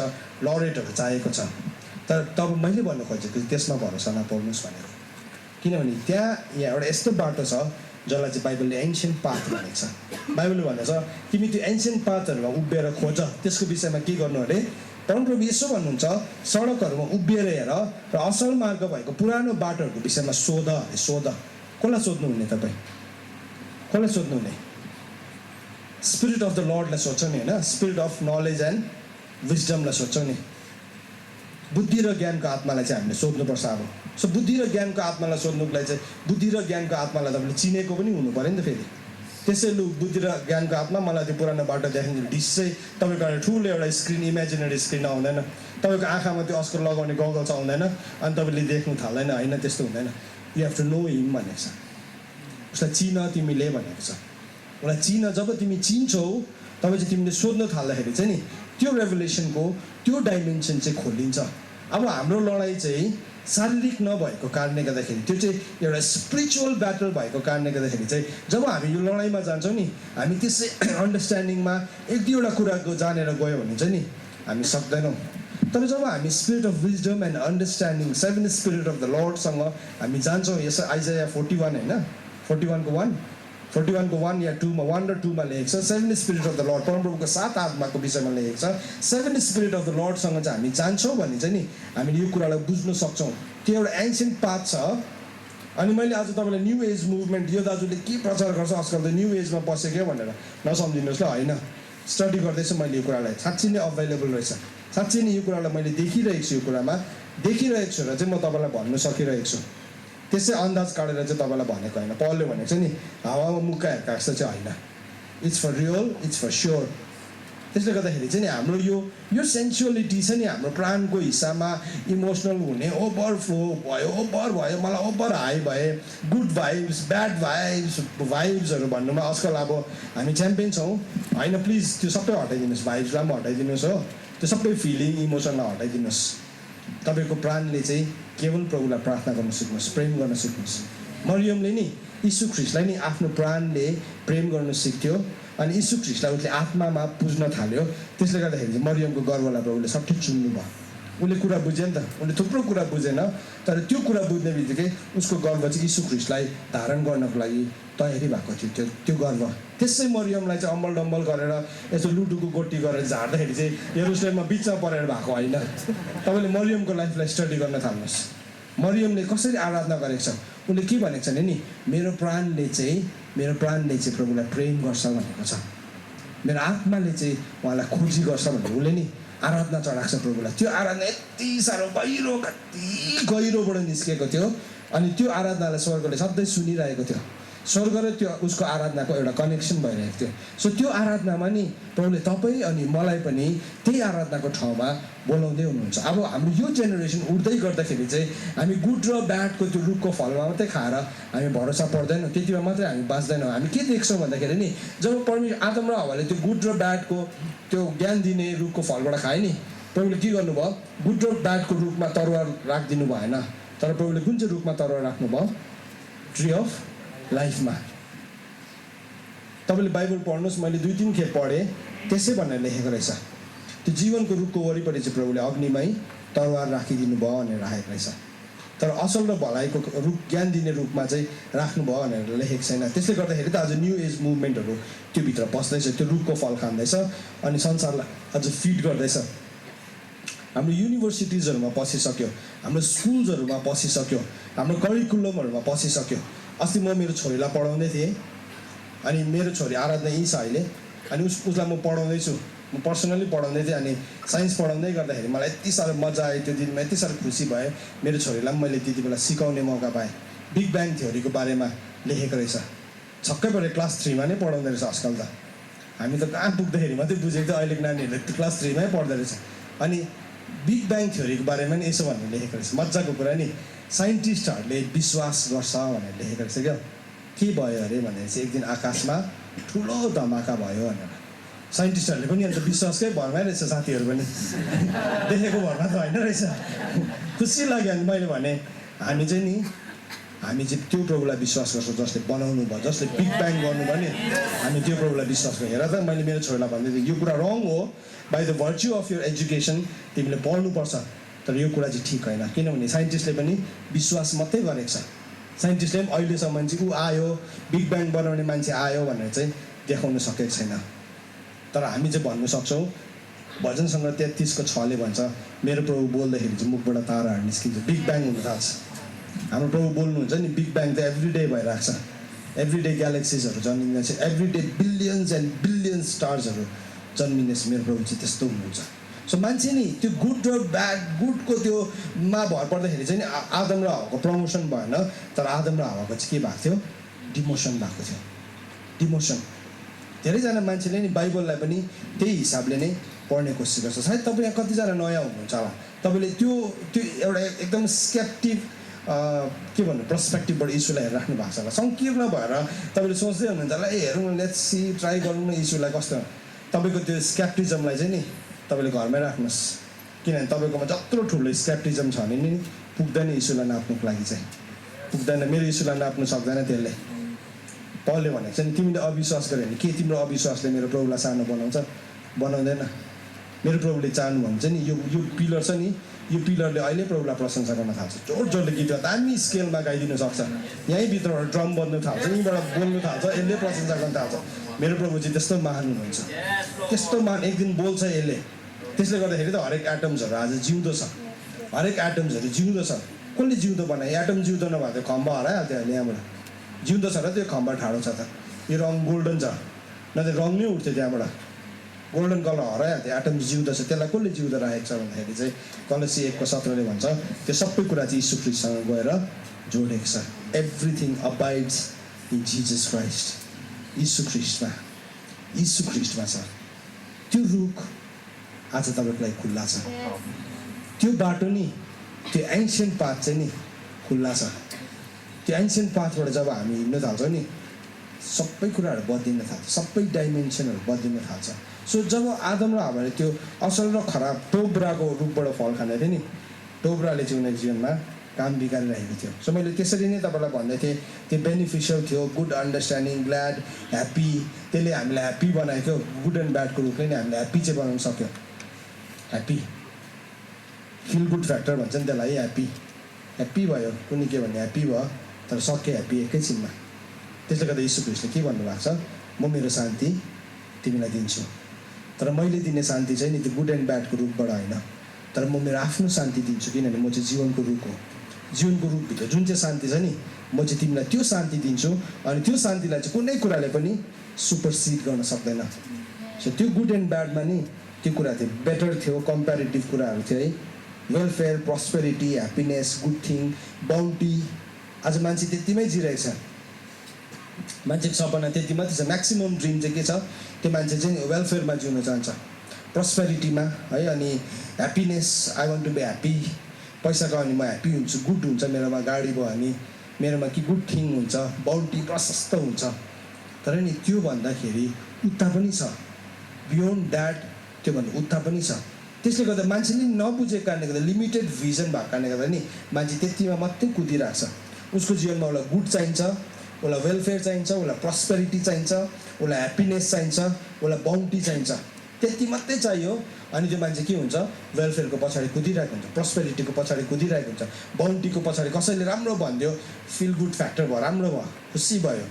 लरेटहरू चाहिएको छ तर तब मैले भन्नु खोजेको त्यसमा भरोसा नपर्नुहोस् भनेको किनभने यहाँ एउटा यस्तो बाटो छ जसलाई चाहिँ बाइबलले एन्सियन्ट पाथ भनेको छ बाइबलले भनेको छ तिमी त्यो एन्सियन्ट पाथहरूमा उभिएर खोज त्यसको विषयमा के गर्नु अरे परमप्रभु यसो भन्नुहुन्छ सडकहरूमा उभिएर हेर र असल मार्ग भएको पुरानो बाटोहरूको विषयमा सोध कसलाई सोध्नुहुने तपाईँ कसलाई सोध्नुहुने स्पिरिट अफ द लर्डलाई सोच्छौँ नि होइन, स्पिरिट अफ नलेज एन्ड विजडमलाई सोच्छौँ नि, बुद्धि र ज्ञानको आत्मालाई चाहिँ हामीले सोध्नुपर्छ। अब सो बुद्धि र ज्ञानको आत्मालाई सोध्नुको लागि चाहिँ बुद्धि र ज्ञानको आत्मालाई तपाईँले चिनेको पनि हुनु पऱ्यो नि त फेरि। त्यसै लु बुद्धि र ज्ञानको आत्मा मलाई त्यो पुरानो बाटो देखाइदिनु डिसै तपाईँको एउटा ठुलो एउटा स्क्रिन इमेजिनेरी स्क्रिन आउँदैन, तपाईँको आँखामा त्यो अस्कर लगाउने गगल्स आउँदैन अनि तपाईँले देख्नु थाल्दैन, होइन त्यस्तो हुँदैन। You have to know him भनेको छ, उसलाई चिन तिमीले भनेको छ। उसलाई चिन, जब तिमी चिन्छौ तब चाहिँ तिमीले सोध्न थाल्दाखेरि चाहिँ नि त्यो रेभुलेसनको त्यो डाइमेन्सन चाहिँ खोलिन्छ। अब हाम्रो लडाइँ चाहिँ शारीरिक नभएको कारणले गर्दाखेरि, त्यो चाहिँ एउटा स्पिरिचुअल ब्याटल भएको कारणले गर्दाखेरि चाहिँ जब हामी यो लडाइँमा जान्छौँ नि, हामी त्यसै अन्डरस्ट्यान्डिङमा एक दुईवटा कुराको जानेर गयो भने चाहिँ नि हामी सक्दैनौँ। तर जब हामी spirit of wisdom and understanding 7 spirit of the लर्डसँग हामी जान्छौँ, यसो आइजाया 41 होइन, 41 को 1 या 2 मा 1 र 2 मा लेखेको छ 7 स्पिरिट अफ द लर्ड, परमप्रभुको 7 आत्माको विषयमा लेखेको छ। 7 स्पिरिट अफ द लर्डसँग चाहिँ हामी जान्छौँ भने चाहिँ नि हामीले यो कुरालाई बुझ्न सक्छौँ। त्यो एउटा एन्सियन्ट पाथ छ। अनि मैले आज तपाईँलाई न्यू एज मुभमेन्ट, यो दाजुले के प्रचार गर्छ आजकल त न्यू एजमा पसेको भनेर नसम्झिनुहोस् ल, होइन। स्टडी गर्दैछु मैले यो कुरालाई, साँच्चै नै अभाइलेबल रहेछ, साँच्चै नै यो कुरालाई मैले देखिरहेको छु, यो कुरामा देखिरहेको छु र चाहिँ म तपाईँलाई भन्न सकिरहेको छु। त्यसै अन्दाज काटेर चाहिँ तपाईँलाई भनेको होइन। पलले भनेको छ नि हावामा मुक्का हेर्का जस्तो चाहिँ होइन, it's for real, it's for sure. त्यसले गर्दाखेरि चाहिँ नि हाम्रो यो सेन्सुअलिटी छ नि हाम्रो प्राणको हिस्सामा इमोसनल हुने ओभरफ्लो भयो, मलाई ओभर हाई भए, गुड भाइब्स ब्याड भाइब्सहरू भन्नुमा आजकल अब हामी च्याम्पियन छौँ होइन। प्लिज त्यो सबै हटाइदिनुहोस्, भाइब्सलाई पनि हटाइदिनुहोस् हो, त्यो सबै फिलिङ इमोसनलाई हटाइदिनुहोस्। तपाईँको प्राणले चाहिँ केवल प्रभुलाई प्रार्थना गर्न सिक्नुहोस्, प्रेम गर्न सिक्नुहोस्। मरियमले नि यीशु ख्रिस्टलाई नि आफ्नो प्राणले प्रेम गर्न सिक्थ्यो अनि यीशु ख्रिस्टलाई उसले आत्मामा पुज्न थाल्यो। त्यसले गर्दाखेरि चाहिँ मरियमको गर्वलाई प्रभुले सट्टै चुन्नु भयो। उसले कुरा बुझ्यो नि त, उसले थुप्रो कुरा बुझेन, तर त्यो कुरा बुझ्ने बित्तिकै उसको गर्व चाहिँ यीशु ख्रिस्टलाई धारण गर्नको लागि तयारी भएको थियो। त्यो गर्व त्यसै मरियमलाई चाहिँ अम्बल डम्बल गरेर यसो लुटुको गोटी गरेर झार्दाखेरि चाहिँ यरुसलेममा बिचमा परेर भएको होइन। तपाईँले मरियमको लाइफलाई स्टडी गर्न थाल्नुहोस्। मरियमले कसरी आराधना गरेको छ, उसले के भनेको छ नि मेरो प्राणले चाहिँ प्रभुलाई प्रेम गर्छ भनेको छ, मेरो आत्माले चाहिँ उहाँलाई खोजी गर्छ भनेर उसले नि आराधना चढाएको छ प्रभुलाई। त्यो आराधना यति साह्रो कति गहिरोबाट निस्केको थियो अनि त्यो आराधनालाई स्वर्गले सधैँ सुनिरहेको थियो। स्वर्ग र त्यो उसको आराधनाको एउटा कनेक्सन भइरहेको थियो। सो त्यो आराधनामा नि प्रभुले तपाईँ अनि मलाई पनि त्यही आराधनाको ठाउँमा बोलाउँदै हुनुहुन्छ। अब हाम्रो यो जेनेरेसन उठ्दै गर्दाखेरि चाहिँ हामी गुड र ब्याडको त्यो रुखको फलमा मात्रै खाएर हामी भरोसा पर्दैनौँ, त्यतिमा मात्रै हामी बाँच्दैनौँ। हामी के देख्छौँ भन्दाखेरि नि जब परमेश्वर आदम र हव्वाले त्यो गुड र ब्याडको त्यो ज्ञान दिने रुखको फलबाट खाए नि, प्रभुले के गर्नुभयो, गुड र ब्याडको रुखमा तरवार राखिदिनु भएन, तर प्रभुले कुन चाहिँ रुखमा तरवार राख्नुभयो, ट्री अफ लाइफमा। तपाईँले बाइबल पढ्नुहोस्, मैले 2-3 खेप पढेँ, त्यसै भनेर लेखेको रहेछ। त्यो जीवनको रुखको वरिपरि चाहिँ प्रभुले अग्निमै तरवार राखिदिनु भयो भनेर राखेको रहेछ, तर असल र भलाइको रुख ज्ञान दिने रुखमा चाहिँ राख्नुभयो भनेर लेखेको छैन। त्यसले गर्दाखेरि त आज न्यू एज मुभमेन्टहरू त्योभित्र पस्दैछ, त्यो रुखको फल खाँदैछ अनि संसारलाई अझ फिड गर्दैछ। हाम्रो युनिभर्सिटिजहरूमा पसिसक्यो, हाम्रो स्कुल्सहरूमा पसिसक्यो, हाम्रो करिकुलमहरूमा पसिसक्यो। अस्ति म मेरो छोरीलाई पढाउँदै थिएँ अनि मेरो छोरी आराधना यहीँ छ अहिले, अनि उसलाई म पढाउँदैछु, म पर्सनली पढाउँदै थिएँ। अनि साइन्स पढाउँदै गर्दाखेरि मलाई यति साह्रो मजा आयो, त्यो दिनमा यति साह्रो खुसी भयो। मेरो छोरीलाई पनि मैले त्यति बेला सिकाउने मौका पाएँ। बिग ब्याङ थ्योरीको बारेमा लेखेको रहेछ, छक्कै पऱ्यो। क्लास 3मा नै पढाउँदै रहेछ आजकल त। हामी त कहाँ पुग्दाखेरि मात्रै बुझेको थियो, अहिलेको नानीहरूले क्लास 3मै पढ्दो रहेछ। अनि बिग ब्याङ थ्योरीको बारेमा नि यसो भनेर लेखेको रहेछ, मजाको कुरा नि, साइन्टिस्टहरूले विश्वास गर्छ भनेर लेखेको रहेछ क्या। के भयो अरे भनेर चाहिँ एक दिन आकाशमा ठुलो धमाका भयो भनेर साइन्टिस्टहरूले पनि अन्त विश्वासकै भरमै रहेछ, साथीहरू पनि देखेको भरमा त होइन रहेछ। खुसी लाग्यो। अनि मैले भने हामी चाहिँ त्यो प्रभुलाई विश्वास गर्छौँ जसले बनाउनु भयो, जसले बिग ब्याङ गर्नुभयो नि, हामी त्यो प्रभुलाई विश्वास गर्छौँ। हेर त मैले मेरो छोरीलाई भन्दै थिएँ यो कुरा रङ हो, by the virtue of your education तिमीले पढ्नुपर्छ, तर यो कुरा चाहिँ ठिक होइन। किनभने साइन्टिस्टले पनि विश्वास मात्रै गरेको छ। साइन्टिस्टले पनि अहिलेसम्म चाहिँ ऊ आयो, बिग ब्याङ बनाउने मान्छे आयो भनेर चाहिँ देखाउन सकेको छैन। तर हामी चाहिँ भन्नु सक्छौँ, भजन सङ्ग्रह 33:6 भन्छ, मेरो प्रभु बोल्दाखेरि चाहिँ मुखबाट ताराहरू निस्किन्छ, बिग ब्याङ हुन थाल्छ। हाम्रो प्रभु बोल्नुहुन्छ नि, बिग ब्याङ त एभ्री डे भइरहेको छ। एभ्रिडे ग्यालेक्सिजहरू जन्मिँदैछ एभ्रिडे बिलियन्स एन्ड बिलियन्स स्टार्सहरू जन्मिँदैछ मेरो प्रभु चाहिँ त्यस्तो हुनुहुन्छ सो मान्छे नि त्यो गुड र ब्याड गुडको त्यो मा भर पर्दाखेरि चाहिँ नि आदम र हावाको प्रमोसन भएन तर आदम र हावाको चाहिँ के भएको थियो डिमोसन भएको थियो डिमोसन धेरैजना मान्छेले नि बाइबललाई पनि त्यही हिसाबले नै पढ्ने कोसिस गर्छ सायद तपाईँ यहाँ कतिजना नयाँ हुनुहुन्छ होला तपाईँले त्यो एउटा एकदम स्केप्टिभ के भन्नु पर्सपेक्टिभबाट इस्युलाई हेरेर राख्नु भएको छ होला सङ्कीर्ण भएर तपाईँले सोच्दै हुनुहुन्छ होला ए हेरौँ लेट्स सी ट्राई गरौँ न इस्युलाई कस्तो तपाईँको त्यो स्केप्टिजमलाई चाहिँ नि तपाईँले घरमै राख्नुहोस् किनभने तपाईँकोमा जत्रो ठुलो स्केप्टिजम छ भने नि पुग्दैन इस्युलाई नाप्नुको लागि चाहिँ पुग्दैन मेरो इस्युलाई नाप्नु सक्दैन त्यसले पौलले भनेको छ नि तिमीले अविश्वास गर्यो भने के तिम्रो अविश्वासले मेरो प्रभुलाई सानो बनाउँछ बनाउँदैन मेरो प्रभुले चाहनु भने चाहिँ नि यो पिलर छ नि यो पिलरले अहिले प्रभुलाई प्रशंसा गर्न थाल्छ जोड जोडले गीत दामी स्केलमा गाइदिन सक्छ यहीँभित्रबाट ड्रम बज्नु थाल्छ यहीँबाट बोल्नु थाल्छ यसले प्रशंसा गर्न थाल्छ मेरो प्रभु चाहिँ त्यस्तो महान हुनुहुन्छ त्यस्तो महान एक दिन बोल्छ यसले त्यसले गर्दाखेरि त हरेक एटम्सहरू आज जिउँदो छ हरेक एटम्सहरू जिउँदो छ कसले जिउँदो बनायो एटम जिउँदो नभए त्यो खम्बा हराइहाल्थ्यो अहिले यहाँबाट जिउँदो छ र त्यो खम्बा ठाडो छ त यो रङ गोल्डन छ न त रङ नै उठ्थ्यो त्यहाँबाट गोल्डन कलर हराइहाल्थ्यो एटम्स जिउँदो छ त्यसलाई कसले जिउँदो राखेको छ भन्दाखेरि चाहिँ कलसी 1:17 भन्छ त्यो सबै कुरा चाहिँ यीशु ख्रीष्टसँग गएर जोडेको छ everything abides in Jesus Christ यीशु ख्रीष्टमा छ त्यो रुख आज तपाईँको लागि खुल्ला छ त्यो बाटो नि त्यो एन्सियन्ट पाथ चाहिँ नि खुल्ला छ त्यो एन्सियन्ट पाथबाट जब हामी हिँड्न थाल्छौँ नि सबै कुराहरू बदलिन थाल्छ सबै डाइमेन्सनहरू बदलिन थाल्छ सो जब आदम र हावाले त्यो असल र खराब टोब्राको रुखबाट फल खाँदै थियो नि टोब्राले चाहिँ उनीहरूको जीवनमा काम बिगारिरहेको थियो सो मैले त्यसरी नै तपाईँलाई भन्दै थिएँ त्यो बेनिफिसियल थियो गुड अन्डरस्ट्यान्डिङ ग्ल्याड ह्याप्पी त्यसले हामीलाई ह्याप्पी बनाएको गुड एन्ड ब्याडको रुखले नै हामीलाई ह्याप्पी चाहिँ बनाउन सक्यो ह्याप्पी फिल गुड फ्याक्टर भन्छ नि त्यसलाई ह्याप्पी भयो कुनै के भन्ने ह्याप्पी भयो तर सक्यो ह्याप्पी एकैछिनमा त्यसले गर्दा यीशु ख्रीष्टले के भन्नुभएको छ म मेरो शान्ति तिमीलाई दिन्छु तर मैले दिने शान्ति चाहिँ नि त्यो गुड एन्ड ब्याडको रुखबाट होइन तर म मेरो आफ्नो शान्ति दिन्छु किनभने म चाहिँ जीवनको रुख हो जीवनको रुखभित्र जुन चाहिँ शान्ति छ नि म चाहिँ तिमीलाई त्यो शान्ति दिन्छु अनि त्यो शान्तिलाई चाहिँ कुनै कुराले पनि सुपरसिड गर्न सक्दैन सो त्यो गुड एन्ड ब्याडमा नि त्यो कुरा थियो बेटर थियो कम्पेरिटिभ कुराहरू थियो है welfare prosperity happiness good thing bounty आज मान्छे त्यतिमै जिरहेको छ मान्छेको सपना त्यति मात्रै छ म्याक्सिमम ड्रिम चाहिँ के छ त्यो मान्छे चाहिँ वेलफेयरमा जिउन चाहन्छ प्रोस्पेरिटीमा है अनि happiness I want to be happy पैसा कमायो भने म ह्याप्पी हुन्छु गुड हुन्छ मेरोमा गाडी भयो भने मेरोमा कि गुड थिङ हुन्छ बाउन्टी प्रशस्त हुन्छ तर नि त्यो भन्दाखेरि उता पनि छ बियोन्ड द्याट त्यो भन्दा उता पनि छ त्यसले गर्दा मान्छेले नबुझेको कारणले गर्दा लिमिटेड भिजन भएको कारणले गर्दा नि मान्छे त्यतिमा मात्रै कुदिरहेको छ उसको जीवनमा उसलाई गुड चाहिन्छ उसलाई वेलफेयर चाहिन्छ उसलाई प्रस्पेरिटी चाहिन्छ उसलाई ह्याप्पिनेस चाहिन्छ उसलाई बाउन्टी चाहिन्छ त्यति मात्रै चाहियो अनि त्यो मान्छे के हुन्छ वेलफेयरको पछाडि कुदिरहेको हुन्छ प्रस्पेरिटीको पछाडि कुदिरहेको हुन्छ बाउन्टीको पछाडि कसैले राम्रो भनिदियो फिल गुड फ्याक्टर भयो राम्रो भयो खुसी भयो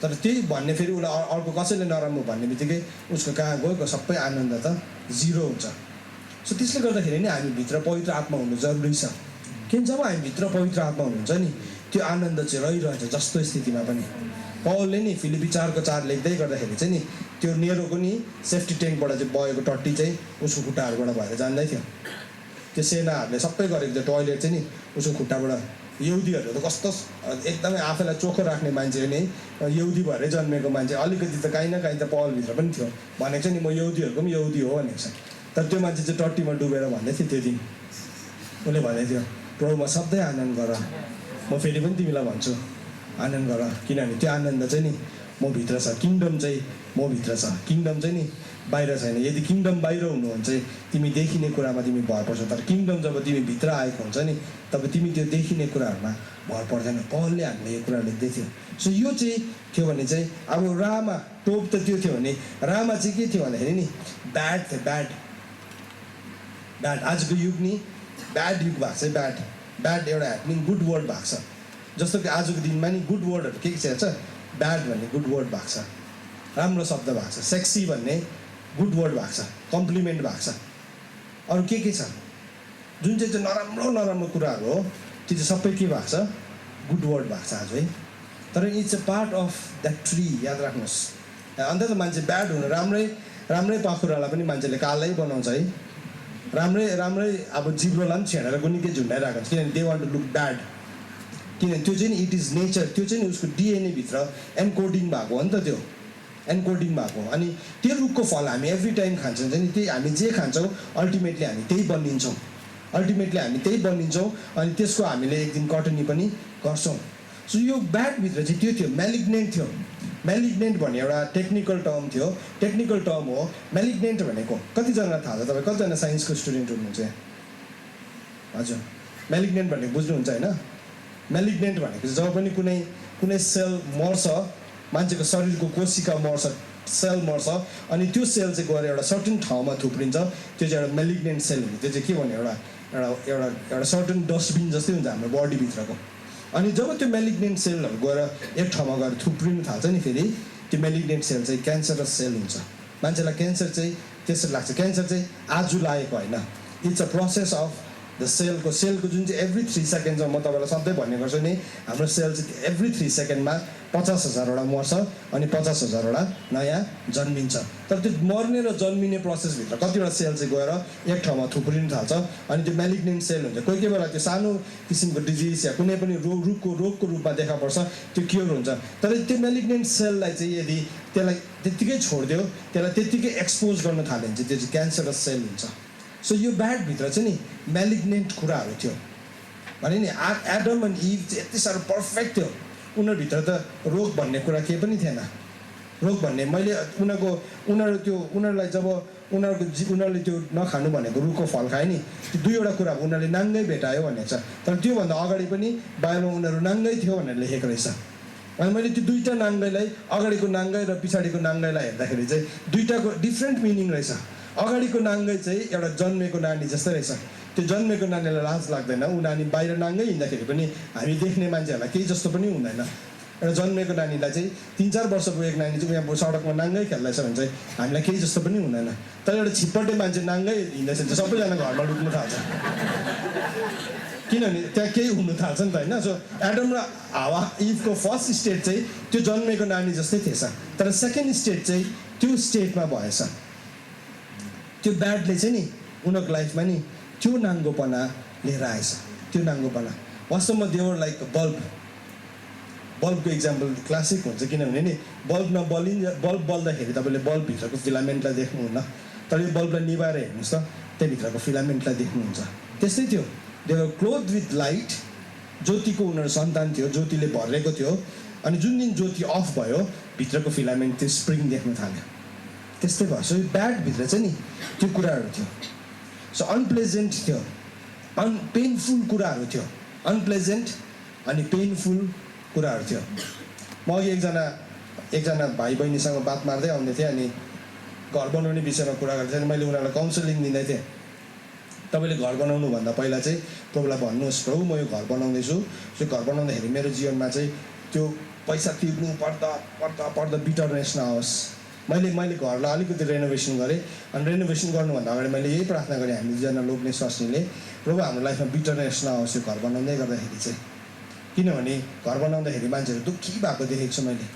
तर त्यही भन्ने फेरि उसलाई अर्को कसैले नराम्रो भन्ने बित्तिकै उसको कहाँ गएको सबै आनन्द त जिरो हुन्छ सो त्यसले गर्दाखेरि नि हामीभित्र पवित्र आत्मा हुनु जरुरी छ किन जब हामीभित्र पवित्र आत्मा हुनुहुन्छ नि त्यो आनन्द चाहिँ रहिरहन्छ जस्तो स्थितिमा पनि पौलले नि फिलिपी 4:4 लेख्दै गर्दाखेरि चाहिँ नि त्यो नेरोको नि सेफ्टी ट्याङ्कबाट चाहिँ बगेको टट्टी चाहिँ उसको खुट्टाहरूबाट भएर जान्दै थियो त्यो सेनाहरूले सबै गरेको थियो टोयलेट चाहिँ नि उसको खुट्टाबाट यहुदीहरू त कस्तो एकदमै आफैलाई चोखो राख्ने मान्छे नै यहुदी भएरै जन्मेको मान्छे अलिकति त काहीँ न काहीँ त पौलभित्र पनि थियो भनेको चाहिँ नि म यहुदीहरूको पनि यहुदी हो भनेको छ तर त्यो मान्छे चाहिँ टट्टीमा डुबेर भन्दै थियो त्यो दिन उसले भन्दै थियो प्रभुमा सधैँ आनन्द गर म फेरि पनि तिमीलाई भन्छु आनन्द गर किनभने त्यो आनन्द चाहिँ नि म भित्र छ किङडम चाहिँ म भित्र छ किङडम चाहिँ नि बाहिर छैन यदि किङडम बाहिर हुनु भने चाहिँ तिमी देखिने कुरामा तिमी भर पर्छौ तर किङडम जब तिमी भित्र आएको हुन्छ नि तब तिमी त्यो देखिने कुराहरूमा भर पर्दैन पौलले हामीले यो कुरा लेख्दै थियो सो यो चाहिँ थियो भने चाहिँ अब रामा टोप त त्यो थियो भने रामा चाहिँ के थियो भन्दाखेरि नि ब्याड थियो ब्याड आजको युग नि ब्याड युग भएको छ ब्याड एउटा ह्यापनिङ गुड वर्ड भएको छ जस्तो कि आजको दिनमा नि गुड वर्डहरू के छ ब्याड भन्ने गुड वर्ड भएको छ राम्रो शब्द भएको छ सेक्सी भन्ने गुड वर्ड भएको छ कम्प्लिमेन्ट भएको छ अरू के छ जुन चाहिँ नराम्रो कुराहरू हो त्यो चाहिँ सबै के भएको छ गुड वर्ड भएको छ आज है तर it's a part of that tree, याद राख्नुहोस्। अन्त त मान्छे ब्याड हुनु, राम्रै पाखुरालाई पनि मान्छेले कालै बनाउँछ है, राम्रै अब जिब्रोलाई पनि छेडेर कुनै के झुन्डाइरहेको हुन्छ, किनभने they want to look bad, किनभने त्यो चाहिँ इट इज नेचर, त्यो चाहिँ उसको डिएनए भित्र एन्कोडिङ भएको हो नि त, त्यो एन्कोडिङ भएको। अनि त्यो रुखको फल हामी एभ्री टाइम खान्छौँ नि, त्यही हामी जे खान्छौँ अल्टिमेटली हामी त्यही बनिन्छौँ, अनि त्यसको हामीले एक दिन कटनी पनि गर्छौँ। सो यो ब्याडभित्र चाहिँ त्यो थियो, म्यालिग्नेन्ट थियो। म्यालिग्नेन्ट भन्ने एउटा टेक्निकल टर्म हो। म्यालिग्नेन्ट भनेको कतिजनालाई थाहा छ? तपाईँ कतिजना साइन्सको स्टुडेन्ट हुनुहुन्छ यहाँ? हजुर, म्यालिग्नेन्ट भनेको बुझ्नुहुन्छ होइन? म्यालिग्नेन्ट भनेको चाहिँ जब पनि कुनै सेल मर्छ, मान्छेको शरीरको कोशिका मर्छ, सेल मर्छ, अनि त्यो सेल चाहिँ गएर एउटा सर्टेन ठाउँमा थुप्रिन्छ, त्यो चाहिँ एउटा म्यालिग्नेन्ट सेल हुन्छ। त्यो चाहिँ के भन्यो, एउटा सर्टेन डस्टबिन जस्तै हुन्छ हाम्रो बडीभित्रको। अनि जब त्यो म्यालिग्नेन्ट सेलहरू गएर एक ठाउँमा गएर थुप्रिनु थाल्छ नि, फेरि त्यो म्यालिग्नेन्ट सेल चाहिँ क्यान्सरस सेल हुन्छ। मान्छेलाई क्यान्सर चाहिँ त्यसरी लाग्छ, क्यान्सर चाहिँ आज लागेको होइन, it's a process of the सेलको जुन चाहिँ एभ्री 3 सेकेन्डमा, म तपाईँलाई सधैँ भन्ने गर्छु नि, हाम्रो सेल चाहिँ एभ्री 3 सेकेन्डमा 50,000वटा मर्छ अनि 50,000वटा नयाँ जन्मिन्छ। तर त्यो मर्ने र जन्मिने प्रोसेसभित्र कतिवटा सेल चाहिँ गएर एक ठाउँमा थुप्रिनु थाल्छ, अनि त्यो म्यालिग्नेन्ट सेल हुन्छ। कोही बेला त्यो सानो किसिमको डिजिज या कुनै पनि रोगको रूपमा देखा पर्छ, त्यो क्योर हुन्छ। तर त्यो म्यालिग्नेन्ट सेललाई चाहिँ यदि त्यसलाई त्यत्तिकै छोडिदियो, त्यसलाई त्यत्तिकै एक्सपोज गर्न थाल्यो भने चाहिँ त्यो चाहिँ क्यान्सरस सेल हुन्छ। सो यो ब्याडभित्र चाहिँ नि म्यालिग्नेन्ट कुराहरू थियो भने नि। एडम एन्ड इभ चाहिँ यति साह्रो पर्फेक्ट थियो, उनीहरूभित्र त रोग भन्ने कुरा केही पनि थिएन। रोग भन्ने मैले उनीहरूलाई जब उनीहरूले त्यो नखानु भनेको रुखको फल खाए नि, त्यो दुईवटा कुरा उनीहरूले नाङ्गै भेटायो भनेको छ। तर त्योभन्दा अगाडि पनि बायोमा उनीहरू नाङ्गै थियो भनेर लेखेको रहेछ। अनि मैले त्यो दुईवटा नाङ्गैलाई, अगाडिको नाङ्गै र पछाडिको नाङ्गैलाई हेर्दाखेरि चाहिँ दुईवटाको डिफ्रेन्ट मिनिङ रहेछ। अगाडिको नाङ्गै चाहिँ एउटा जन्मेको नानी जस्तै रहेछ। त्यो जन्मेको नानीलाई लाज लाग्दैन, ऊ नानी बाहिर नाङ्गै हिँड्दाखेरि पनि हामी देख्ने मान्छेहरूलाई केही जस्तो पनि हुँदैन। एउटा जन्मेको नानीलाई चाहिँ 3-4 वर्षको एक नानी चाहिँ यहाँ सडकमा नाङ्गै खेल्दैछ भने चाहिँ हामीलाई केही जस्तो पनि हुँदैन। तर एउटा छिप्पटे मान्छे नाङ्गै हिँड्दैछ भने चाहिँ सबैजना घरमा लुक्नु थाल्छ, किनभने त्यहाँ केही हुनु थाल्छ नि त होइन। सो एडम र हावा इभको फर्स्ट स्टेट चाहिँ त्यो जन्मेको नानी जस्तै थिएछ, तर सेकेन्ड स्टेट चाहिँ त्यो स्टेटमा भएछ। त्यो ब्याडले चाहिँ नि उनीहरूको लाइफमा नि त्यो नाङ्गोपना लिएर आएछ। त्यो नाङ्गोपना वास्तवमा देवर लाइक बल्बको इक्जाम्पल क्लासिक हुन्छ, किनभने नि बल्ब बल्दाखेरि तपाईँले बल्बभित्रको फिलामेन्टलाई देख्नुहुन्न, तर यो बल्बलाई निभाएर हेर्नुहोस् त, त्यहाँभित्रको फिलामेन्टलाई देख्नुहुन्छ। त्यस्तै थियो, they were cloth with light. ज्योतिको उनीहरू सन्तान थियो, ज्योतिले भरेको थियो, अनि जुन दिन ज्योति अफ भयो भित्रको फिलामेन्ट त्यो स्प्रिङ देख्न थाल्यो। त्यस्तै भयो। सो ब्याडभित्र चाहिँ नि त्यो कुराहरू थियो। सो अनप्लेजेन्ट थियो, पेनफुल कुराहरू थियो, अनप्लेजेन्ट अनि पेनफुल कुराहरू थियो। म अघि एकजना भाइ बहिनीसँग बात मार्दै आउँदै थिएँ, अनि घर बनाउने विषयमा कुरा गर्दै थिएँ। मैले उनीहरूलाई काउन्सिलिङ दिँदै थिएँ, तपाईँले घर बनाउनुभन्दा पहिला चाहिँ प्रभुलाई भन्नुहोस्, प्रभु म यो घर बनाउँदैछु, त्यो घर बनाउँदाखेरि मेरो जीवनमा चाहिँ त्यो पैसा तिर्नु पर्दा बिटरनेस नहोस्। मैले घरलाई अलिकति रेनोभेसन गरेँ, अनि रेनोभेसन गर्नुभन्दा अगाडि मैले यही प्रार्थना गरेँ, हामी दुईजना लोग्ने स्वास्नीले, प्रभु हाम्रो लाइफमा बिटरनेस नहोस् यो घर बनाउँदै गर्दाखेरि चाहिँ। किनभने घर बनाउँदाखेरि मान्छेहरू दुःखी भएको देखेको छु मैले।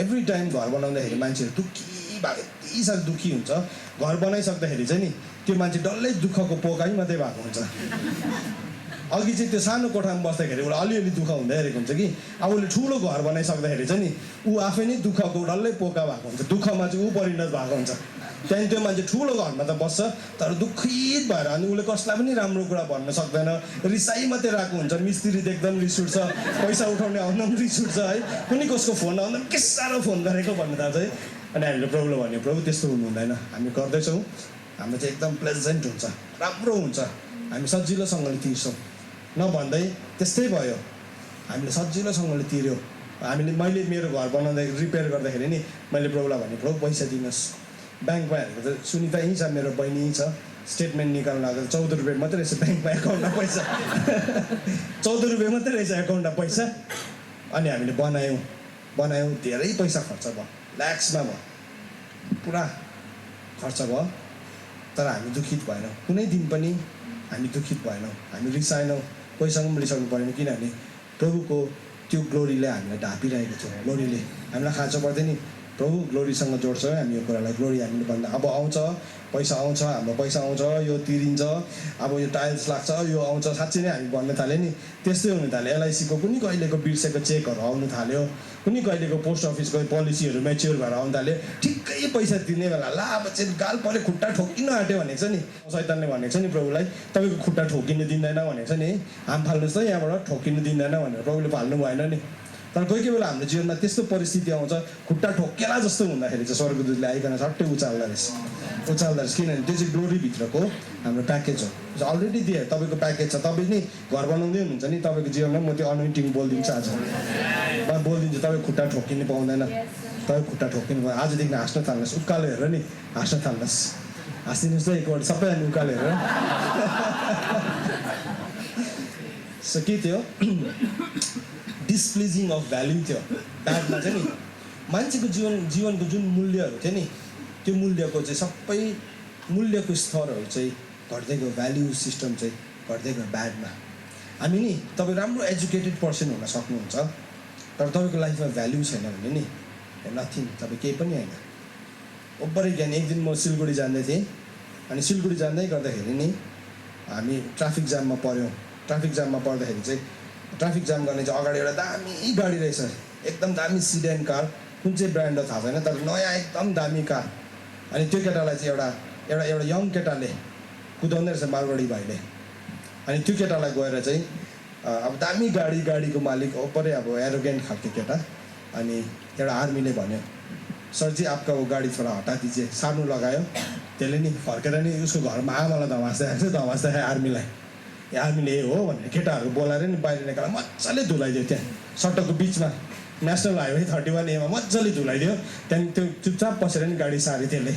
एभ्री टाइम घर बनाउँदाखेरि मान्छेहरू दुःखी भएको, यति साह्रो दुःखी हुन्छ। घर बनाइसक्दाखेरि चाहिँ नि त्यो मान्छे डल्लै दुःखको पोकाइ मात्रै भएको हुन्छ। अघि चाहिँ त्यो सानो कोठामा बस्दाखेरि उसलाई अलिअलि दुःख हुँदै गरेको हुन्छ कि, अब उसले ठुलो घर बनाइसक्दाखेरि चाहिँ नि ऊ आफै नै दुःखको डल्लै पोका भएको हुन्छ, दुःखमा चाहिँ ऊ परिणत भएको हुन्छ। त्यहाँदेखि त्यो मान्छे ठुलो घरमा त बस्छ, तर दुःखित भएर, अनि उसले कसलाई पनि राम्रो कुरा भन्न सक्दैन, रिसाइ मात्रै रहेको हुन्छ। मिस्त्री देख्दा पनि रिस उठ्छ, पैसा उठाउने आउँदा पनि रिस उठ्छ है, कुनै कसको फोन आउँदा पनि के साह्रो फोन गरेको भन्नु थाल्छ है। अनि हामीले प्रभुलाई भन्यो, प्रभु त्यस्तो हुनु हुँदैन, हामी गर्दैछौँ, हाम्रो चाहिँ एकदम प्लेजेन्ट हुन्छ, राम्रो हुन्छ, हामी सजिलोसँगले तिर्छौँ नभन्दै त्यस्तै भयो। हामीले सजिलोसँगले तिर्यो। मैले मेरो घर बनाउँदा रिपेयर गर्दाखेरि नि मैले प्रभुलाई भने, प्रभु पैसा दिनुहोस्। ब्याङ्कमा हेरेको त सुनिता यहीँ छ, मेरो बहिनी यहीँ छ, स्टेटमेन्ट निकाल्नु आएको 14 रुपियाँ मात्रै रहेछ ब्याङ्कमा, एकाउन्टमा पैसा 14 रुपियाँ मात्रै रहेछ एकाउन्टमा पैसा। अनि हामीले बनायौँ, धेरै पैसा खर्च भयो, ल्याक्समा भयो, पुरा खर्च भयो, तर हामी दुखित भएनौँ। कुनै दिन पनि हामी दुखित भएनौँ, हामी रिसाएनौँ, कोहीसँग पनि रिसाउनु परेन, किनभने प्रभुको त्यो ग्लोरीले हामीलाई ढापिरहेको थियो ग्लोरीले हामीलाई खाँचो पर्दैन नि प्रभु ग्लोरीसँग जोड्छ है हामी यो कुरालाई ग्लोरी हामीले भन्दा अब आउँछ पैसा आउँछ हाम्रो पैसा आउँछ यो तिरिन्छ अब यो टाइल्स लाग्छ यो आउँछ साँच्चै नै हामी भन्न थाल्यो नि त्यस्तै हुन थाल्यो एलआइसीको कुनै कहिलेको बिर्सेको चेकहरू आउनु थाल्यो कुनै कहिलेको पोस्ट अफिसको पोलिसीहरू म्याच्योर भएर आउनु थाल्यो ठिक्कै पैसा तिर्ने बेला ला अब चाहिँ गाल पऱ्यो खुट्टा ठोकिनु आँट्यो भनेको छ नि शैतानले भनेको छ नि प्रभुलाई तपाईँको खुट्टा ठोकिनु दिँदैन भनेको छ नि हाम फाल्नुहोस् त यहाँबाट ठोकिनु दिँदैन भनेर प्रभुले फाल्नु भएन नि तर कोही कोही बेला हाम्रो जीवनमा त्यस्तो परिस्थिति आउँछ खुट्टा ठोकेला जस्तो हुँदाखेरि चाहिँ स्वर्गदूतले आइकन सट्टै उचाल्दो रहेछ किनभने त्यो चाहिँ ग्लोरीभित्रको हाम्रो प्याकेज हो अलरेडी दिए तपाईँको प्याकेज छ तपाईँ नि घर बनाउँदै हुनुहुन्छ नि तपाईँको जीवनमा म त्यो अनोइन्टिङ बोलिदिन्छु आज म बोलिदिन्छु तपाईँ खुट्टा ठोकिनु पाउँदैन तपाईँ खुट्टा ठोकिनु पाउँदैन आजदेखि हाँस्न थाल्नुहोस् उकालो हेरेर नि हाँस्न थाल्नुहोस् हाँसिदिनुहोस् त एकपल्ट सबै हामी उकालो हेरेर सो के थियो डिसप्लिजिङ अफ भ्याल्यु थियो ब्याडमा चाहिँ नि मान्छेको जीवनको जुन मूल्यहरू थियो नि त्यो मूल्यको चाहिँ सबै मूल्यको स्तरहरू चाहिँ घट्दै गयो भ्याल्यु सिस्टम चाहिँ घट्दै गयो ब्याडमा हामी नि तपाईँ राम्रो एजुकेटेड पर्सन हुन सक्नुहुन्छ तर तपाईँको लाइफमा भ्याल्यु छैन भने नि नथिङ तपाईँ केही पनि होइन ओभरै ज्ञान एक दिन म सिलगढी जाँदै थिएँ अनि सिलगढी जाँदै गर्दाखेरि नि हामी ट्राफिक जाममा पऱ्यौँ ट्राफिक जाममा पर्दाखेरि चाहिँ ट्राफिक जाम गर्ने चाहिँ अगाडि एउटा दामी गाडी रहेछ एकदम दामी सिडेन कार कुन चाहिँ ब्रान्ड हो थाहा छैन तर नयाँ एकदम दामी कार अनि त्यो केटालाई चाहिँ एउटा यङ केटाले कुदाउँदै रहेछ मालगाडी भाइले अनि त्यो केटालाई गएर चाहिँ अब दामी गाडीको मालिक ओपरै अब एरोगेन्ट खालको केटा अनि एउटा आर्मीले भन्यो सर जी आपका वो गाडी थोड़ा हटा दीजिए सार्नु लगायो त्यसले नि फर्केर नि उसको घरमा आमालाई धमास्दै आर्मीलाई आर्मीले हो भनेर केटाहरू बोलाएर नि बाहिर निकालेर मजाले धुलाइदियो त्यहाँ सडकको बिचमा नेसनल हाइवे 31 एमा मजाले धुलाइदियो त्यहाँदेखि त्यो चुपचाप बसेर नि गाडी साऱ्यो त्यसले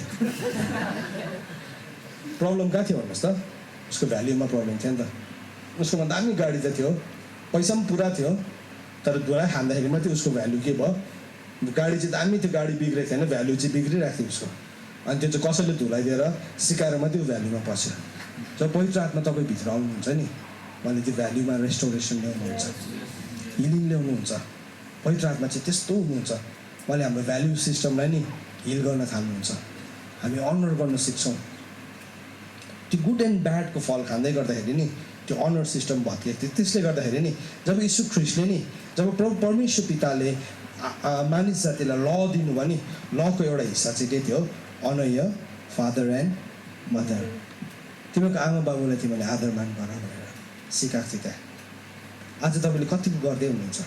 प्रब्लम कहाँ थियो भन्नुहोस् त उसको भ्याल्युमा प्रब्लम थियो नि त उसकोमा दामी गाडी त थियो पैसा पनि पुरा थियो तर धुला खाँदाखेरि मात्रै उसको भ्याल्यु के भयो गाडी चाहिँ दामी थियो गाडी बिग्रेको थिएन भ्याल्यु चाहिँ बिग्रिरहेको थियो उसको अनि त्यो चाहिँ कसैले धुलाइदिएर सिकाएर मात्रै ऊ भ्याल्युमा पस्यो जब पवित्र आत्मा तपाईँ भित्र आउनुहुन्छ नि मैले त्यो भ्याल्युमा रेस्टोरेसन ल्याउनुहुन्छ हिलिङ ल्याउनुहुन्छ पवित्र आत्मा चाहिँ त्यस्तो हुनुहुन्छ मैले हाम्रो भ्याल्यु सिस्टमलाई नि हिल गर्न थाल्नुहुन्छ हामी अनर गर्न सिक्छौँ त्यो गुड एन्ड ब्याडको फल खाँदै गर्दाखेरि नि त्यो अनर सिस्टम भत्किएको थियो त्यसले गर्दाखेरि नि जब यीशु ख्रिस्टले नि जब परमेश्वर पिताले मानिस जातिलाई ल दिनुभयो नि लको एउटा हिस्सा चाहिँ के थियो honour your father and mother तिमीको आमा बाबुलाई तिमीले आदर मान गर भनेर सिकाएको थियो त्यहाँ आज तपाईँले कतिको गर्दै हुनुहुन्छ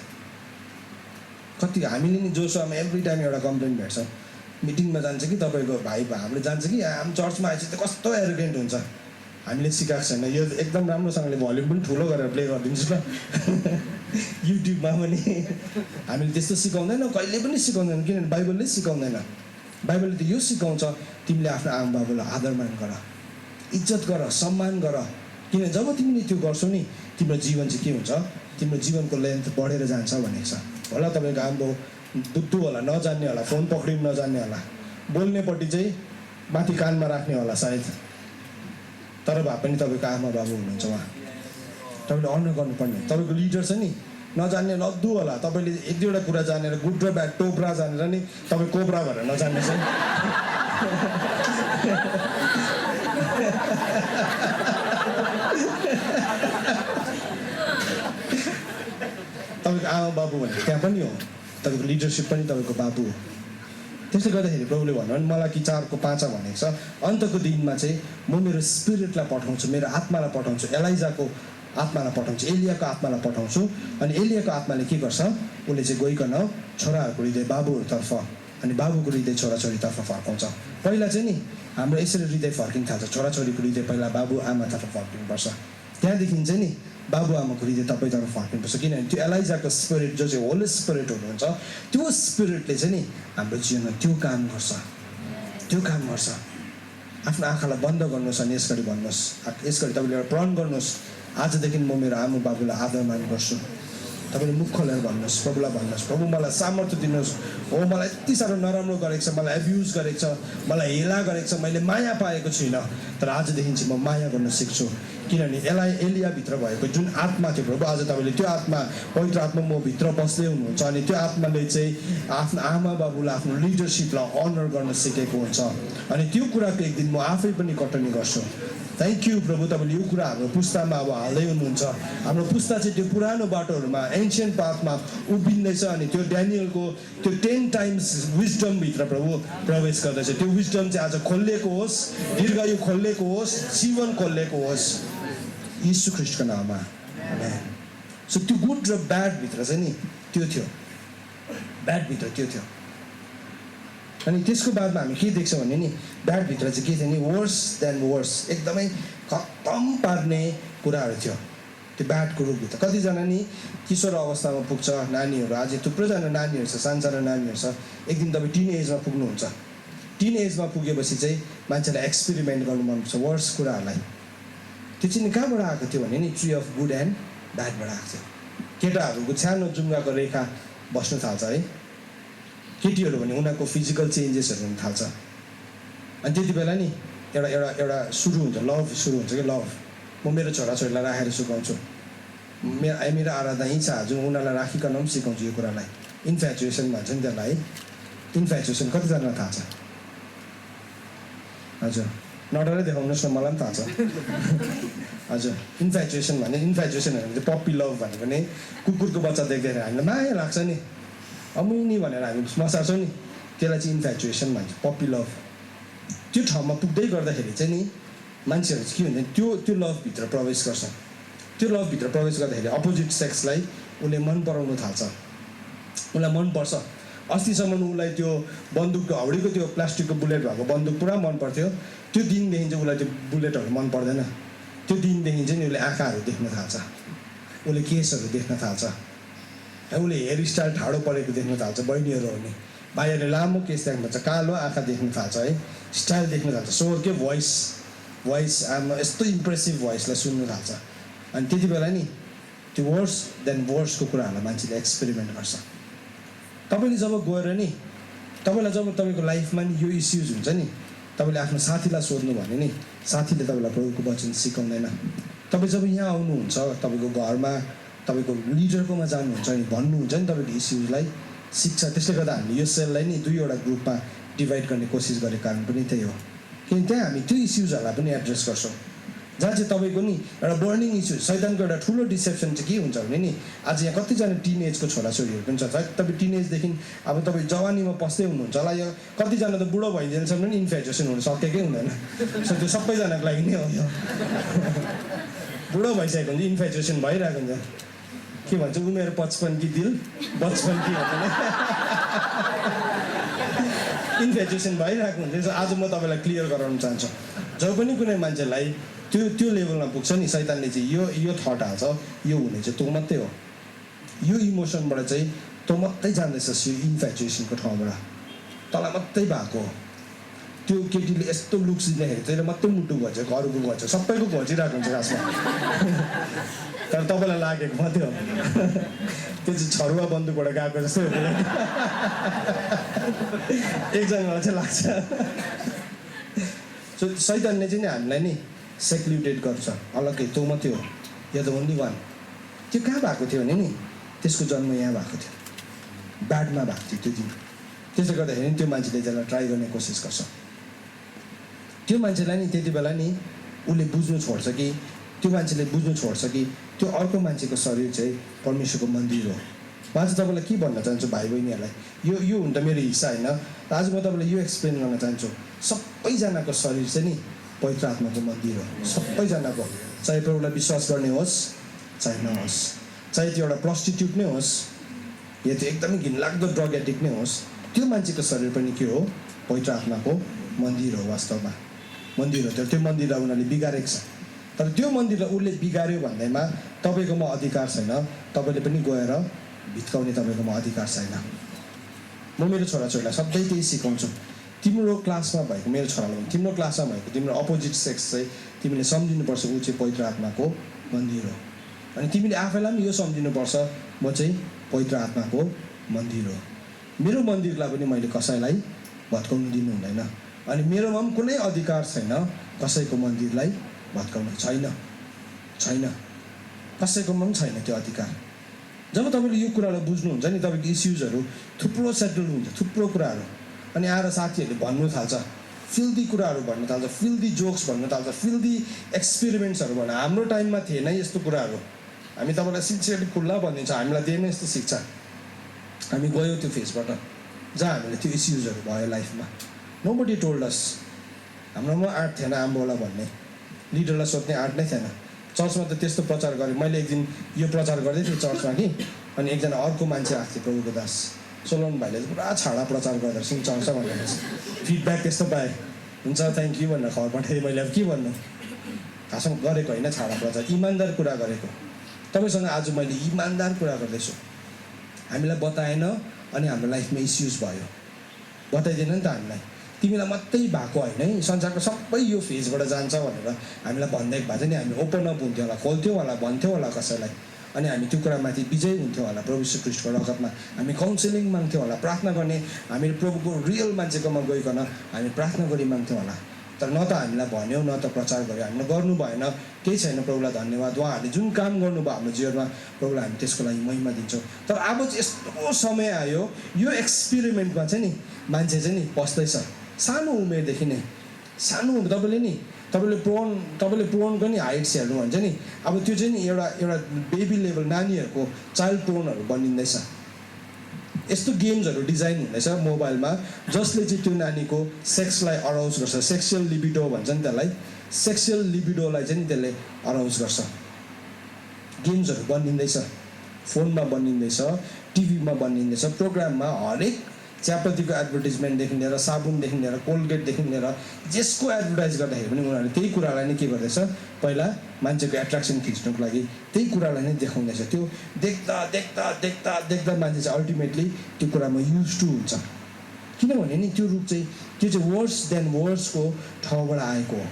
कति हामीले नि जोसोमा एभ्री टाइम एउटा कम्प्लेन भेट्छ मिटिङमा जान्छ कि तपाईँको भाइ हाम्रो जान्छ कि हामी चर्चमा आएपछि त कस्तो एरोगेन्ट हुन्छ हामीले सिकाएको छैन यो एकदम राम्रोसँगले भोल्युम पनि ठुलो गरेर प्ले गरिदिन्छु ल युट्युबमा पनि हामीले त्यस्तो सिकाउँदैनौँ कहिले पनि सिकाउँदैनौँ किनभने बाइबलले सिकाउँदैन बाइबलले त यो सिकाउँछ तिमीले आफ्नो आमा बाबुलाई आदरमान गर इज्जत गर सम्मान गर किन जब तिमीले त्यो गर्छौ नि तिम्रो जीवन चाहिँ के हुन्छ तिम्रो जीवनको लेन्थ बढेर जान्छ भनेको छ होला तपाईँको आम्बो दुधु होला नजान्ने होला फोन पक्रिनु नजान्ने होला बोल्नेपट्टि चाहिँ माथि कानमा राख्ने होला सायद तर भए पनि तपाईँको आमा बाबु हुनुहुन्छ उहाँ तपाईँले अनर गर्नुपर्ने तपाईँको लिडर छ नि नजान्ने लद्दु होला तपाईँले एक दुईवटा कुरा जानेर गुड र ब्याड टोप्रा जानेर नि तपाईँ कोब्रा भनेर नजान्ने छ तपाईँको आमा बाबु भने त्यहाँ पनि हो तपाईँको लिडरसिप पनि तपाईँको बाबु हो त्यसले गर्दाखेरि प्रभुले भन्नु भने मलाई कि 4:5 भनेको छ अन्तको दिनमा चाहिँ म मेरो स्पिरिटलाई पठाउँछु मेरो आत्मालाई पठाउँछु एलाइजाको आत्मालाई पठाउँछु एलियाको आत्मालाई पठाउँछु अनि एलियाको आत्माले के गर्छ उसले चाहिँ गइकन छोराहरूको हृदय बाबुहरूतर्फ अनि बाबुको हृदय छोराछोरीतर्फ फर्काउँछ पहिला चाहिँ नि हाम्रो यसरी हृदय फर्किन थाल्छ छोराछोरीको हृदय पहिला बाबु आमातर्फ फर्किनुपर्छ त्यहाँदेखि चाहिँ नि बाबु आमाको हृदय तपाईँतर्फ फर्किनुपर्छ किनभने त्यो एलाइजाको स्पिरिट जो चाहिँ होली स्पिरिट हुनुहुन्छ त्यो स्पिरिटले चाहिँ नि हाम्रो जीवनमा त्यो काम गर्छ आफ्नो आँखालाई बन्द गर्नुहोस् अनि यसरी भन्नुहोस् यसरी तपाईँले एउटा प्रण गर्नुहोस् आजदेखि म मेरो आमा बाबुलाई आदरमान गर्छु तपाईँले मुख खोलेर भन्नुहोस्, प्रभुलाई भन्नुहोस्, प्रभु मलाई सामर्थ्य दिनुहोस्। हो मलाई यति साह्रो नराम्रो गरेको छ, मलाई एब्युज गरेको छ, मलाई हेला गरेको छ, मैले माया पाएको छुइनँ, तर आजदेखि चाहिँ म माया गर्न सिक्छु। किनभने एलियाभित्र भएको जुन आत्मा थियो प्रभु, आज तपाईँले त्यो आत्मा, पवित्र आत्मा म भित्र बस्दै हुनुहुन्छ अनि त्यो आत्माले चाहिँ आफ्नो आमा बाबुलाई, आफ्नो लिडरसिपलाई अनर गर्न सिकेको हुन्छ अनि त्यो कुराको एक दिन म आफै पनि कटनी गर्छु। थ्याङ्क यू प्रभु, तपाईँले यो कुरा हाम्रो पुस्तामा अब हाल्दै हुनुहुन्छ। हाम्रो पुस्ता चाहिँ त्यो पुरानो बाटोहरूमा एन्सियन्ट पाथमा उभिँदैछ अनि त्यो ड्यानियलको त्यो 10 टाइम्स विजडमभित्र प्रभु प्रवेश गर्दैछ। त्यो विजडम चाहिँ आज खोलिएको होस्, दीर्घायु खोलिएको होस्, जीवन खोलिएको होस् यीशु ख्रीष्टको नाममा। सो त्यो गुड र ब्याडभित्र चाहिँ नि त्यो थियो, ब्याडभित्र त्यो थियो। अनि त्यसको बादमा हामी के देख्छौँ भने नि ब्याडभित्र चाहिँ के थियो नि, वर्स देन वर्स, एकदमै खत्तम पार्ने कुराहरू थियो त्यो ब्याडको रूपभित्र। कतिजना नि किशोर अवस्थामा पुग्छ नानीहरू, आज थुप्रोजना नानीहरू छ, सानसानो नानीहरू छ, एक दिन तपाईँ टिन एजमा पुग्नुहुन्छ। टिन एजमा पुगेपछि चाहिँ मान्छेलाई एक्सपेरिमेन्ट गर्नु मनपर्छ वर्स कुराहरूलाई। त्यो चाहिँ नि कहाँबाट आएको थियो भने नि ट्री अफ गुड एन्ड ब्याडबाट आएको थियो। केटाहरूको सानो जुङ्गाको रेखा बस्नु थाल्छ है, केटीहरू भने उनीहरूको फिजिकल चेन्जेसहरू हुन थाल्छ अनि त्यति बेला नि एउटा एउटा एउटा सुरु हुन्छ, लभ सुरु हुन्छ कि लभ। म मेरो छोराछोरीलाई राखेर सिकाउँछु, मेरो आराधना यही छ, जुन उनीहरूलाई राखिकन पनि सिकाउँछु यो कुरालाई। इन्फ्याचुएसन भन्छ नि त्यसलाई है, इन्फ्याचुएसन कतिजनालाई थाहा छ? हजुर नडरै देखाउनुहोस् न, मलाई पनि थाहा छ। हजुर इन्फ्याचुएसन भने चाहिँ पप्पी लभ भनेको नै कुकुरको बच्चा देख्दाखेरि हामीलाई माया लाग्छ नि, अमुनी भनेर हामी मसार्छौँ नि, त्यसलाई चाहिँ इन्फ्याचुएसन भन्छ, पप्पी लभ। त्यो ठाउँमा पुग्दै गर्दाखेरि चाहिँ नि मान्छेहरू चाहिँ के हुन्छ, त्यो लभभित्र प्रवेश गर्छ। त्यो लभभित्र प्रवेश गर्दाखेरि अपोजिट सेक्सलाई उसले मन पराउनु थाल्छ, उसलाई मनपर्छ। अस्तिसम्म उसलाई त्यो बन्दुकको हाउडीको त्यो प्लास्टिकको बुलेट भएको बन्दुक पुरा मन पर्थ्यो, त्यो दिनदेखि चाहिँ उसलाई त्यो बुलेटहरू मन पर्दैन। त्यो दिनदेखि चाहिँ नि उसले आँखाहरू देख्न थाल्छ, उसले केसहरू देख्न थाल्छ, उसले हेयर स्टाइल ठाडो परेको देख्न थाल्छ। बहिनीहरू हो नि भाइहरूले लामो केस देख्न थाल्छ, कालो आँखा देख्न थाल्छ है, स्टाइल देख्न थाल्छ, स्वरकै भोइस आमा यस्तो इम्प्रेसिभ भोइसलाई सुन्नु थाल्छ। अनि त्यति बेला नि त्यो वर्स देन वर्सको कुराहरूलाई मान्छेले एक्सपेरिमेन्ट गर्छ। तपाईँले जब गएर नि तपाईँलाई जब तपाईँको लाइफमा नि यो इस्युज हुन्छ नि, तपाईँले आफ्नो साथीलाई सोध्नु भने नि साथीले तपाईँलाई प्रभुको वचन सिकाउँदैन। तपाईँ जब यहाँ आउनुहुन्छ, तपाईँको घरमा तपाईँको लिडरकोमा जानुहुन्छ नि भन्नुहुन्छ नि तपाईँको इस्युजलाई सिक्छ। त्यसले गर्दा हामीले यो सेललाई नि दुईवटा ग्रुपमा डिभाइड गर्ने कोसिस गरेको कारण पनि त्यही हो, किनकि त्यहाँ हामी त्यो इस्युजहरूलाई पनि एड्रेस गर्छौँ जहाँ चाहिँ तपाईँको नि एउटा बर्निङ इस्यु। शैतानको एउटा ठुलो डिसेप्सन चाहिँ के हुन्छ भने नि, आज यहाँ कतिजना टिन एजको छोराछोरीहरू पनि छ, तपाईँ टिन एजदेखि अब तपाईँ जवानीमा पस्दै हुनुहुन्छ होला, यो कतिजना त बुढो भइदिएसम्म पनि इन्फ्याचुएसन हुनु सकेकै हुँदैन। सो त्यो सबैजनाको लागि नै हो, यो बुढो भइसकेको हुन्छ इन्फ्याचुएसन भइरहेको हुन्छ। के भन्छ उमेर 55 कि दिल बचपन कि भन्छ इन्फ्याचुएसन भइरहेको हुन्छ। आज म तपाईँलाई क्लियर गराउन चाहन्छु, जब पनि कुनै मान्छेलाई त्यो लेभलमा पुग्छ नि शैतानले चाहिँ यो थट हाल्छ, यो हुने चाहिँ तँ मात्रै हो, यो इमोसनबाट चाहिँ तँ मात्रै जान्दैछस्, यो इन्फ्याचुएसनको ठाउँबाट तँलाई मात्रै भएको हो। त्यो केटीले यस्तो लुक्स दिँदाखेरि चाहिँ मात्रै मुटु घोच्छ, घरको घोच्छ, सबैको घोचिरहेको हुन्छ खासमा, तर तपाईँलाई लागेको मात्रै हो। त्यो चाहिँ छरुवा बन्दुकबाट गएको जस्तो एकजनालाई चाहिँ लाग्छ। सो शैतानले चाहिँ नि हामीलाई नि सेक्युलेटेड गर्छ, अलग्गै तँ मात्रै हो, यो द ओन्ली वान। त्यो कहाँ भएको थियो भने नि त्यसको जन्म यहाँ भएको थियो, ब्याडमा भएको थियो त्यो दिन। त्यसले गर्दाखेरि त्यो मान्छेले त्यसलाई ट्राई गर्ने कोसिस गर्छ। त्यो मान्छेलाई नि त्यति बेला नि उसले बुझ्नु छोड्छ कि त्यो मान्छेले बुझ्नु छोड्छ कि त्यो अर्को मान्छेको शरीर चाहिँ परमेश्वरको मन्दिर हो। म आज तपाईँलाई के भन्न चाहन्छु भाइ बहिनीहरूलाई, यो हुन त मेरो हिस्सा होइन, आज म तपाईँलाई यो एक्सप्लेन गर्न चाहन्छु। सबैजनाको शरीर चाहिँ नि पवित्र आत्माको मन्दिर हो, सबैजनाको, चाहे प्रभुलाई विश्वास गर्ने होस् चाहे नहोस्, चाहे त्यो एउटा प्रस्टिट्युट नै होस् या त्यो एकदमै घिनलाग्दो ड्रग एडिक्ट नै होस्, त्यो मान्छेको शरीर पनि के हो, पवित्र आत्माको मन्दिर हो। वास्तवमा मन्दिर हो, त्यो मन्दिरलाई उनीहरूले बिगारेको छ। तर त्यो मन्दिरलाई उसले बिगार्यो भन्दैमा तपाईँकोमा अधिकार छैन, तपाईँले पनि गएर भित्काउने तपाईँकोमा अधिकार छैन। म मेरो छोराछोरीलाई सधैँ त्यही सिकाउँछु, तिम्रो क्लासमा भएको मेरो छोरालाई भने तिम्रो क्लासमा भएको तिम्रो अपोजिट सेक्स चाहिँ तिमीले सम्झिनुपर्छ, ऊ चाहिँ पवित्र आत्माको मन्दिर हो। अनि तिमीले आफैलाई पनि यो सम्झिनुपर्छ म चाहिँ पवित्र आत्माको मन्दिर हो। मेरो मन्दिरलाई पनि मैले कसैलाई भत्काउनु दिनु हुँदैन अनि मेरोमा पनि कुनै अधिकार छैन कसैको मन्दिरलाई भत्काउनु। छैन कसैकोमा पनि छैन त्यो अधिकार। जब तपाईँले यो कुरालाई बुझ्नुहुन्छ नि तपाईँको इस्युजहरू थुप्रो सेटल हुन्छ, थुप्रो कुराहरू। अनि आएर साथीहरूले भन्नु थाल्छ, फिल्दी कुराहरू भन्नु थाल्छ, फिल्दी जोक्स भन्नु थाल्छ, फिल्दी एक्सपेरिमेन्ट्सहरू भन्नु। हाम्रो टाइममा थिएन यस्तो कुराहरू। हामी तपाईँलाई सिन्सियरली खुल्ला भनिदिन्छ, हामीलाई दिएन यस्तो शिक्षा। हामी गयौँ त्यो फेजबाट जहाँ हामीले त्यो इस्युजहरू भयो लाइफमा। Nobody told us. हाम्रोमा आँट थिएन आम्बोला भन्ने, लिडरलाई सोध्ने आँट नै थिएन। चर्चमा त त्यस्तो प्रचार गरेँ मैले। एक दिन यो प्रचार गर्दै थिएँ चर्चमा कि, अनि एकजना अर्को मान्छे आएको थियो प्रभुको दास सोलोन भाइले पुरा छाडा प्रचार गर्दो रहेछ चर्च भनेर फिडब्याक त्यस्तो पाएँ। हुन्छ थ्याङ्क यू भनेर खबर पठाएँ मैले। अब के भन्नु, खासमा गरेको होइन छाडा प्रचार, इमान्दार कुरा गरेको। तपाईँसँग आज मैले इमान्दार कुरा गर्दैछु। हामीलाई बताएन अनि हाम्रो लाइफमा इस्युज भयो, बताइदिएन नि त हामीलाई। तिमीलाई मात्रै भएको होइन है, संसारको सबै यो फेजबाट जान्छ भनेर हामीलाई भनिदिएको भए चाहिँ नि हामी ओपन अप हुन्थ्यो होला, खोल्थ्यौँ होला, भन्थ्यौँ होला कसैलाई। अनि हामी त्यो कुरामाथि विजय हुन्थ्यौँ होला। प्रभु श्री ख्रीष्टको रगतमा हामी काउन्सिलिङ माग्थ्यौँ होला, प्रार्थना गर्ने। हामीले प्रभुको रियल मान्छेकोमा गइकन हामी प्रार्थना गरी माग्थ्यौँ होला। तर न त हामीलाई भन्यो न त प्रचार गर्यो, हामीले गर्नु भएन। केही छैन, प्रभुलाई धन्यवाद। उहाँहरूले जुन काम गर्नुभयो हाम्रो जीवनमा प्रभुलाई हामी त्यसको लागि महिमा दिन्छौँ। तर अब चाहिँ यस्तो समय आयो, यो एक्सपेरिमेन्टमा चाहिँ नि मान्छे चाहिँ नि पस्दैछ सानो उमेरदेखि नै। सानो तपाईँले पोर्नको नि हाइट्स हेर्नु भन्छ नि, अब त्यो चाहिँ नि एउटा बेबी लेभल नानीहरूको चाइल्ड पोर्नहरू बनिँदैछ। यस्तो गेम्सहरू डिजाइन हुँदैछ मोबाइलमा जसले चाहिँ त्यो नानीको सेक्सलाई अराउज गर्छ। सेक्सुअल लिबिडो भन्छ नि त्यसलाई। सेक्सुअल लिबिडोलाई चाहिँ नि त्यसले अराउज गर्छ। गेम्सहरू बनिँदैछ, फोनमा बनिँदैछ, टिभीमा बनिँदैछ, प्रोग्राममा हरेक चियापत्तीको एडभर्टिजमेन्टदेखि लिएर साबुनदेखि लिएर कोलगेटदेखि लिएर जेसको एडभर्टाइज गर्दाखेरि पनि उनीहरूले त्यही कुरालाई नै के गर्दैछ, पहिला मान्छेको एट्र्याक्सन खिच्नुको लागि त्यही कुरालाई नै देखाउँदैछ। त्यो देख्दा देख्दा देख्दा देख्दा मान्छे चाहिँ अल्टिमेटली त्यो कुरामा युज टु हुन्छ। किनभने नि त्यो रूप चाहिँ त्यो चाहिँ वर्स देन वर्सको ठाउँबाट आएको हो।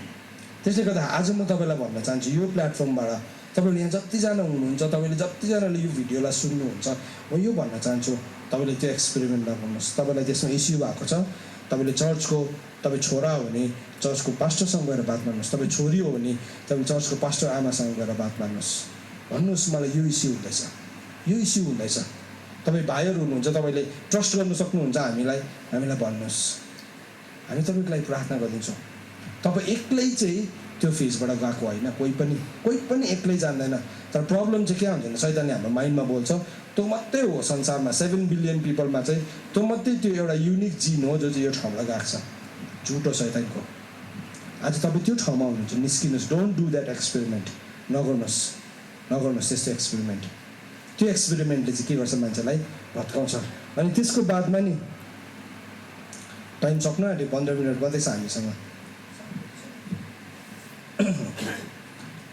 त्यसले गर्दा आज म तपाईँलाई भन्न चाहन्छु यो प्लेटफर्मबाट तपाईँले यहाँ जतिजना हुनुहुन्छ, तपाईँले जतिजनाले यो भिडियोलाई सुन्नुहुन्छ, म यो भन्न चाहन्छु तपाईँले त्यो एक्सपेरिमेन्ट नगर्नुहोस्। तपाईँलाई त्यसमा इस्यु भएको छ, तपाईँले तपाईँ छोरा हो भने चर्चको पास्टरसँग गएर बात मार्नुहोस्। तपाईँ छोरी हो भने तपाईँ चर्चको पास्टर आमासँग गएर बात मार्नुहोस्। भन्नुहोस् मलाई यो इस्यु हुँदैछ। तपाईँ भाइहरू हुनुहुन्छ, तपाईँले ट्रस्ट गर्नु सक्नुहुन्छ हामीलाई भन्नुहोस्। हामी तपाईँको लागि प्रार्थना गरिदिन्छौँ। तपाईँ एक्लै चाहिँ त्यो फेजबाट गएको होइन, कोही पनि एक्लै जान्दैन। तर प्रब्लम चाहिँ के हुन्छ भने शैतानले हाम्रो माइन्डमा बोल्छ त्यो मात्रै हो संसारमा 7 बिलियन पिपलमा चाहिँ त्यो मात्रै त्यो एउटा युनिक जिन हो जो चाहिँ यो ठाउँलाई गएको छ। झुटो शैतानको। आज तपाईँ त्यो ठाउँमा हुनुहुन्छ, निस्किनुहोस्। Don't do that experiment. नगर्नुहोस् त्यस्तो एक्सपेरिमेन्ट। त्यो एक्सपेरिमेन्टले चाहिँ के गर्छ, मान्छेलाई भत्काउँछ। अनि त्यसको बादमा नि टाइम सक्नु आँट्यो, 15 मिनट मात्रै छ हामीसँग।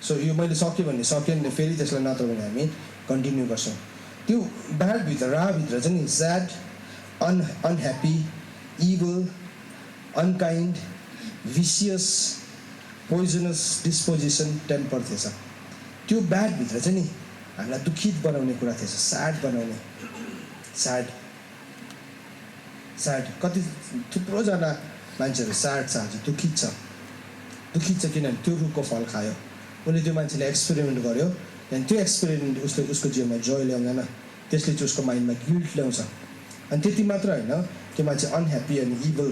सो यो मैले सक्यो भने सक्यो, फेरि त्यसलाई नत्र भने हामी कन्टिन्यू गर्छौँ। त्यो राभित्र चाहिँ नि sad, unhappy, evil, unkind, vicious, poisonous disposition temper थिएछ। त्यो ब्याडभित्र चाहिँ नि हामीलाई दुखित बनाउने कुरा थिएछ, स्याड बनाउने। स्याड कति थुप्रोजना मान्छेहरू स्याड छ, आज दुखित छ किनभने त्यो रुखको फल खायो। उसले त्यो मान्छेले एक्सपेरिमेन्ट गर्यो, त्यहाँदेखि त्यो एक्सपेरिमेन्ट उसको जीवनमा जोय ल्याउँदैन, त्यसले चाहिँ उसको माइन्डमा गिल्ट ल्याउँछ। अनि त्यति मात्र होइन, त्यो मान्छे अनह्याप्पी अनि इभल,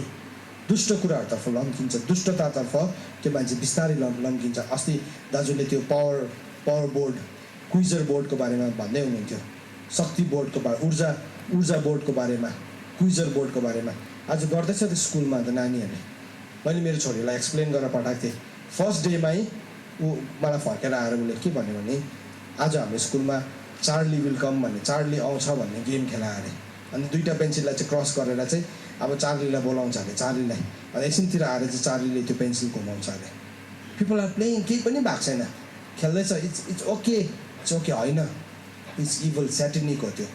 दुष्ट कुराहरूतर्फ लम्किन्छ, दुष्टतातर्फ त्यो मान्छे बिस्तारै लम्किन्छ। अस्ति दाजुले त्यो पावर बोर्ड, क्विजर बोर्डको बारेमा भन्दै हुनुहुन्थ्यो, शक्ति बोर्डको ऊर्जा बोर्डको बारेमा, क्विजर बोर्डको बारेमा। आज गर्दैछ त्यो स्कुलमा त नानीहरूले। मैले मेरो छोरीलाई एक्सप्लेन गरेर पठाएको थिएँ। फर्स्ट डेमै ऊ मलाई फर्केर आएर उसले के भन्यो भने आज हाम्रो स्कुलमा चार्ली विल कम भन्ने, चार्ली आउँछ भन्ने गेम खेला अरे। अनि 2टा पेन्सिललाई चाहिँ क्रस गरेर चाहिँ अब चार्लीलाई बोलाउँछ अरे, चार्लीलाई। अनि एकछिनतिर आएर चाहिँ चार्लीले त्यो पेन्सिल घुमाउँछ अरे। पिपल आर प्लेइङ, केही पनि भएको छैन, खेल्दैछ। इट्स ओके होइन, इट्स इभल, स्याटेनिक हो त्यो।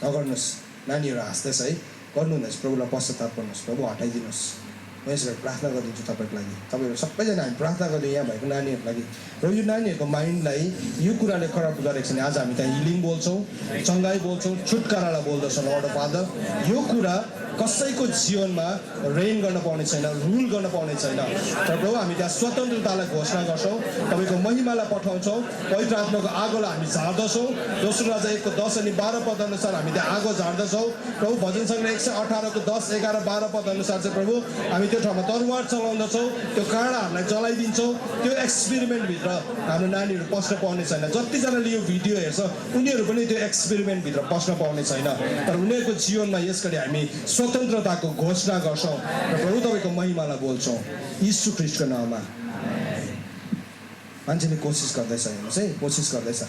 नगर्नुहोस्। नानीहरू हाँस्दैछ है, गर्नुहुँदैछ। प्रभुलाई पश्चाताप गर्नुहोस्, प्रभु हटाइदिनुहोस्। म यसो प्रार्थना गरिदिन्छु तपाईँको लागि तपाईँहरू सबैजना हामी प्रार्थना गर्दै यहाँ भएको नानीहरूको लागि र यो नानीहरूको माइन्डलाई यो कुराले करप्ट गरेको छ भने आज हामी त्यहाँ हिलिङ बोल्छौँ चङ्गाई बोल्छौँ छुटकारालाई बोल्दछौँ लर्ड अफ फादर यो कुरा कसैको जीवनमा रेन गर्न पाउने छैन रुल गर्न पाउने छैन तर प्रभु हामी त्यहाँ स्वतन्त्रतालाई घोषणा गर्छौँ तपाईँको महिमालाई पठाउँछौँ पवित्र आत्माको आगोलाई हामी झार्दछौँ दोस्रो राजा 1:10 अनि 12 पद अनुसार हामी त्यहाँ आगो झार्दछौँ प्रभु भजन सङ्ग्रह 118को 10, 11, 12 पद अनुसार चाहिँ प्रभु हामी त्यो ठाउँमा तरवार चलाउँदछौँ त्यो काँडाहरूलाई जलाइदिन्छौँ त्यो एक्सपेरिमेन्टभित्र हाम्रो नानीहरू पस्न पाउने छैन जतिजनाले यो भिडियो हेर्छ उनीहरू पनि त्यो एक्सपेरिमेन्टभित्र पस्न पाउने छैन तर उनीहरूको जीवनमा यसरी हामी स्वतन्त्रताको घोषणा गर्छौँ र प्रभु तपाईँको महिमालाई बोल्छौँ यीशु ख्रीष्टको नाममा मान्छेले कोसिस गर्दैछ हेर्नुहोस् है कोसिस गर्दैछ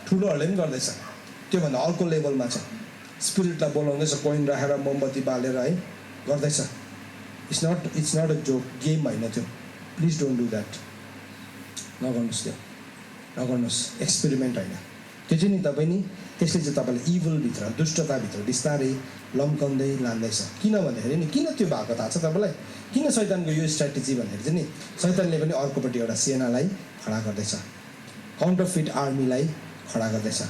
ठुलोहरूले पनि गर्दैछ त्योभन्दा अर्को लेभलमा छ स्पिरिटलाई बोलाउँदैछ कोइन राखेर मोमबत्ती बालेर है गर्दैछ it's not a joke game होइन त्यो प्लिज डोन्ट डु द्याट नगर्नुहोस् त्यो नगर्नुहोस् एक्सपेरिमेन्ट होइन त्यो चाहिँ नि तपाईँ नि त्यसले चाहिँ तपाईँलाई इभलभित्र दुष्टताभित्र बिस्तारै लम्काउँदै लाँदैछ किन भन्दाखेरि नि किन त्यो भएको थाहा छ तपाईँलाई किन शैतानको यो स्ट्राटेजी भन्दाखेरि चाहिँ नि शैतानले पनि अर्कोपट्टि एउटा सेनालाई खडा गर्दैछ काउन्टरफिट आर्मीलाई खडा गर्दैछ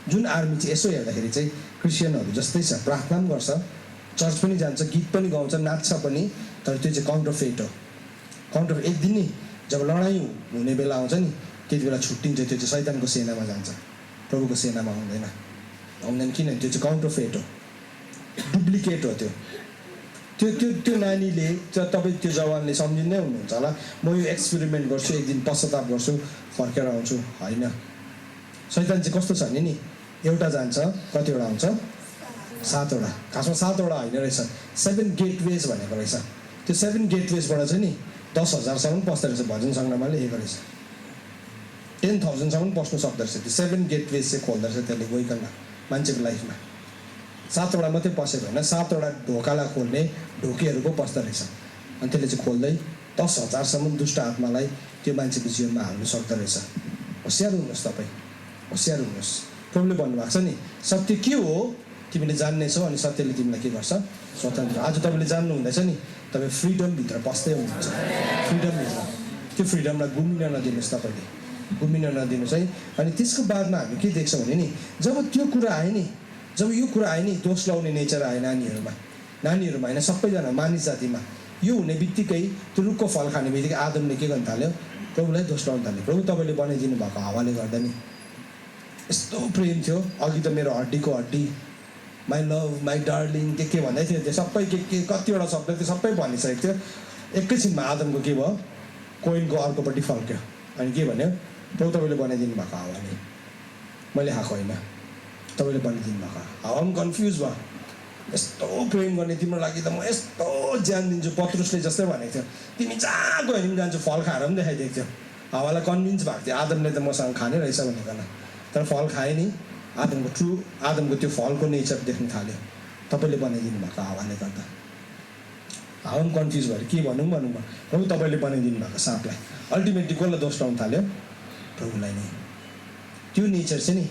जुन आर्मी चाहिँ यसो हेर्दाखेरि चाहिँ क्रिस्चियनहरू जस्तै छ प्रार्थना पनि गर्छ चर्च पनि जान्छ गीत पनि गाउँछ नाच्छ पनि तर त्यो चाहिँ काउन्टरफेट हो काउन्टर एक दिन नि जब लडाइँ हुने बेला आउँछ नि त्यति बेला छुट्टिन्छ त्यो चाहिँ शैतानको सेनामा जान्छ प्रभुको सेनामा आउँदैन किनभने त्यो चाहिँ काउन्टरफेट हो डुप्लिकेट हो त्यो नानीले तपाईँ त्यो जवानले सम्झिँदै हुनुहुन्छ होला म यो एक्सपेरिमेन्ट गर्छु एक दिन पश्चाताप गर्छु फर्केर आउँछु होइन शैतान चाहिँ कस्तो छ भने नि एउटा जान्छ कतिवटा आउँछ 7वटा खासमा 7वटा होइन रहेछ 7 गेटवेज भनेको रहेछ त्यो 7 गेटवेजबाट चाहिँ नि 10,000सम्म पस्दो रहेछ भजन सङ्ग्रहमा लेखेको रहेछ 10,000सम्म पस्नु सक्दो रहेछ त्यो 7 गेटवेज चाहिँ खोल्दो रहेछ त्यसले गइकन मान्छेको लाइफमा 7वटा मात्रै पसेको होइन 7वटा ढोकालाई खोल्ने ढोकीहरू पो पस्दो रहेछ अनि त्यसले चाहिँ खोल्दै 10,000सम्म दुष्ट आत्मालाई त्यो मान्छेको जीवनमा हाल्नु सक्दो रहेछ होसियार हुनुहोस् तपाईँ होसियार हुनुहोस् प्रभुले भन्नुभएको छ नि सत्य के हो तिमीले जान्नेछौ अनि सत्यले तिमीलाई के गर्छ स्वतन्त्र आज तपाईँले जान्नु हुँदैछ नि तपाईँ फ्रिडमभित्र पस्दै हुनुहुन्छ फ्रिडमभित्र त्यो फ्रिडमलाई गुमिन नदिनुहोस् तपाईँले गुमिन नदिनुहोस् है अनि त्यसको बादमा हामी के देख्छौँ भने नि जब त्यो कुरा आयो नि जब यो कुरा आयो नि दोष लाउने नेचर आयो नानीहरूमा होइन सबैजना मानिस जातिमा यो हुने बित्तिकै त्यो रुखको फल खाने बित्तिकै आदमले के गर्नु थाल्यो प्रभुलाई दोष लाउनु थाल्यो प्रभु तपाईँले बनाइदिनु भएको हावाले गर्दा नि यस्तो प्रेम थियो अघि त मेरो हड्डीको हड्डी माई लभ माई डार्लिङ के भन्दै थियो त्यो सबै के कतिवटा शब्द त्यो सबै भनिसकेको थियो एकैछिनमा आदमको के भयो कोइनको अर्कोपट्टि फर्क्यो अनि के भन्यो प्रभु तपाईँले बनाइदिनु भएको हावाले मैले खाएको होइन तपाईँले बनाइदिनु भएको हावा पनि कन्फ्युज भयो यस्तो प्रेम गर्ने तिम्रो लागि त म यस्तो ज्यान दिन्छु पत्रुसले जस्तै भनेको थियो तिमी जहाँ गयो भने पनि जान्छु फल खाएर पनि देखाइदिएको थियो हावालाई कन्भिन्स भएको थियो आदमले त मसँग खाने रहेछ भनेर तर फल खाएँ नि आदमको त्यो फलको नेचर देख्न थाल्यो तपाईँले बनाइदिनु भएको हावाले गर्दा हावा पनि कन्फ्युज भयो के भनौँ भयो प्रभु तपाईँले बनाइदिनु भएको साँपलाई अल्टिमेटली कसलाई दोष लाउनु थाल्यो प्रभुलाई नै त्यो नेचर चाहिँ नि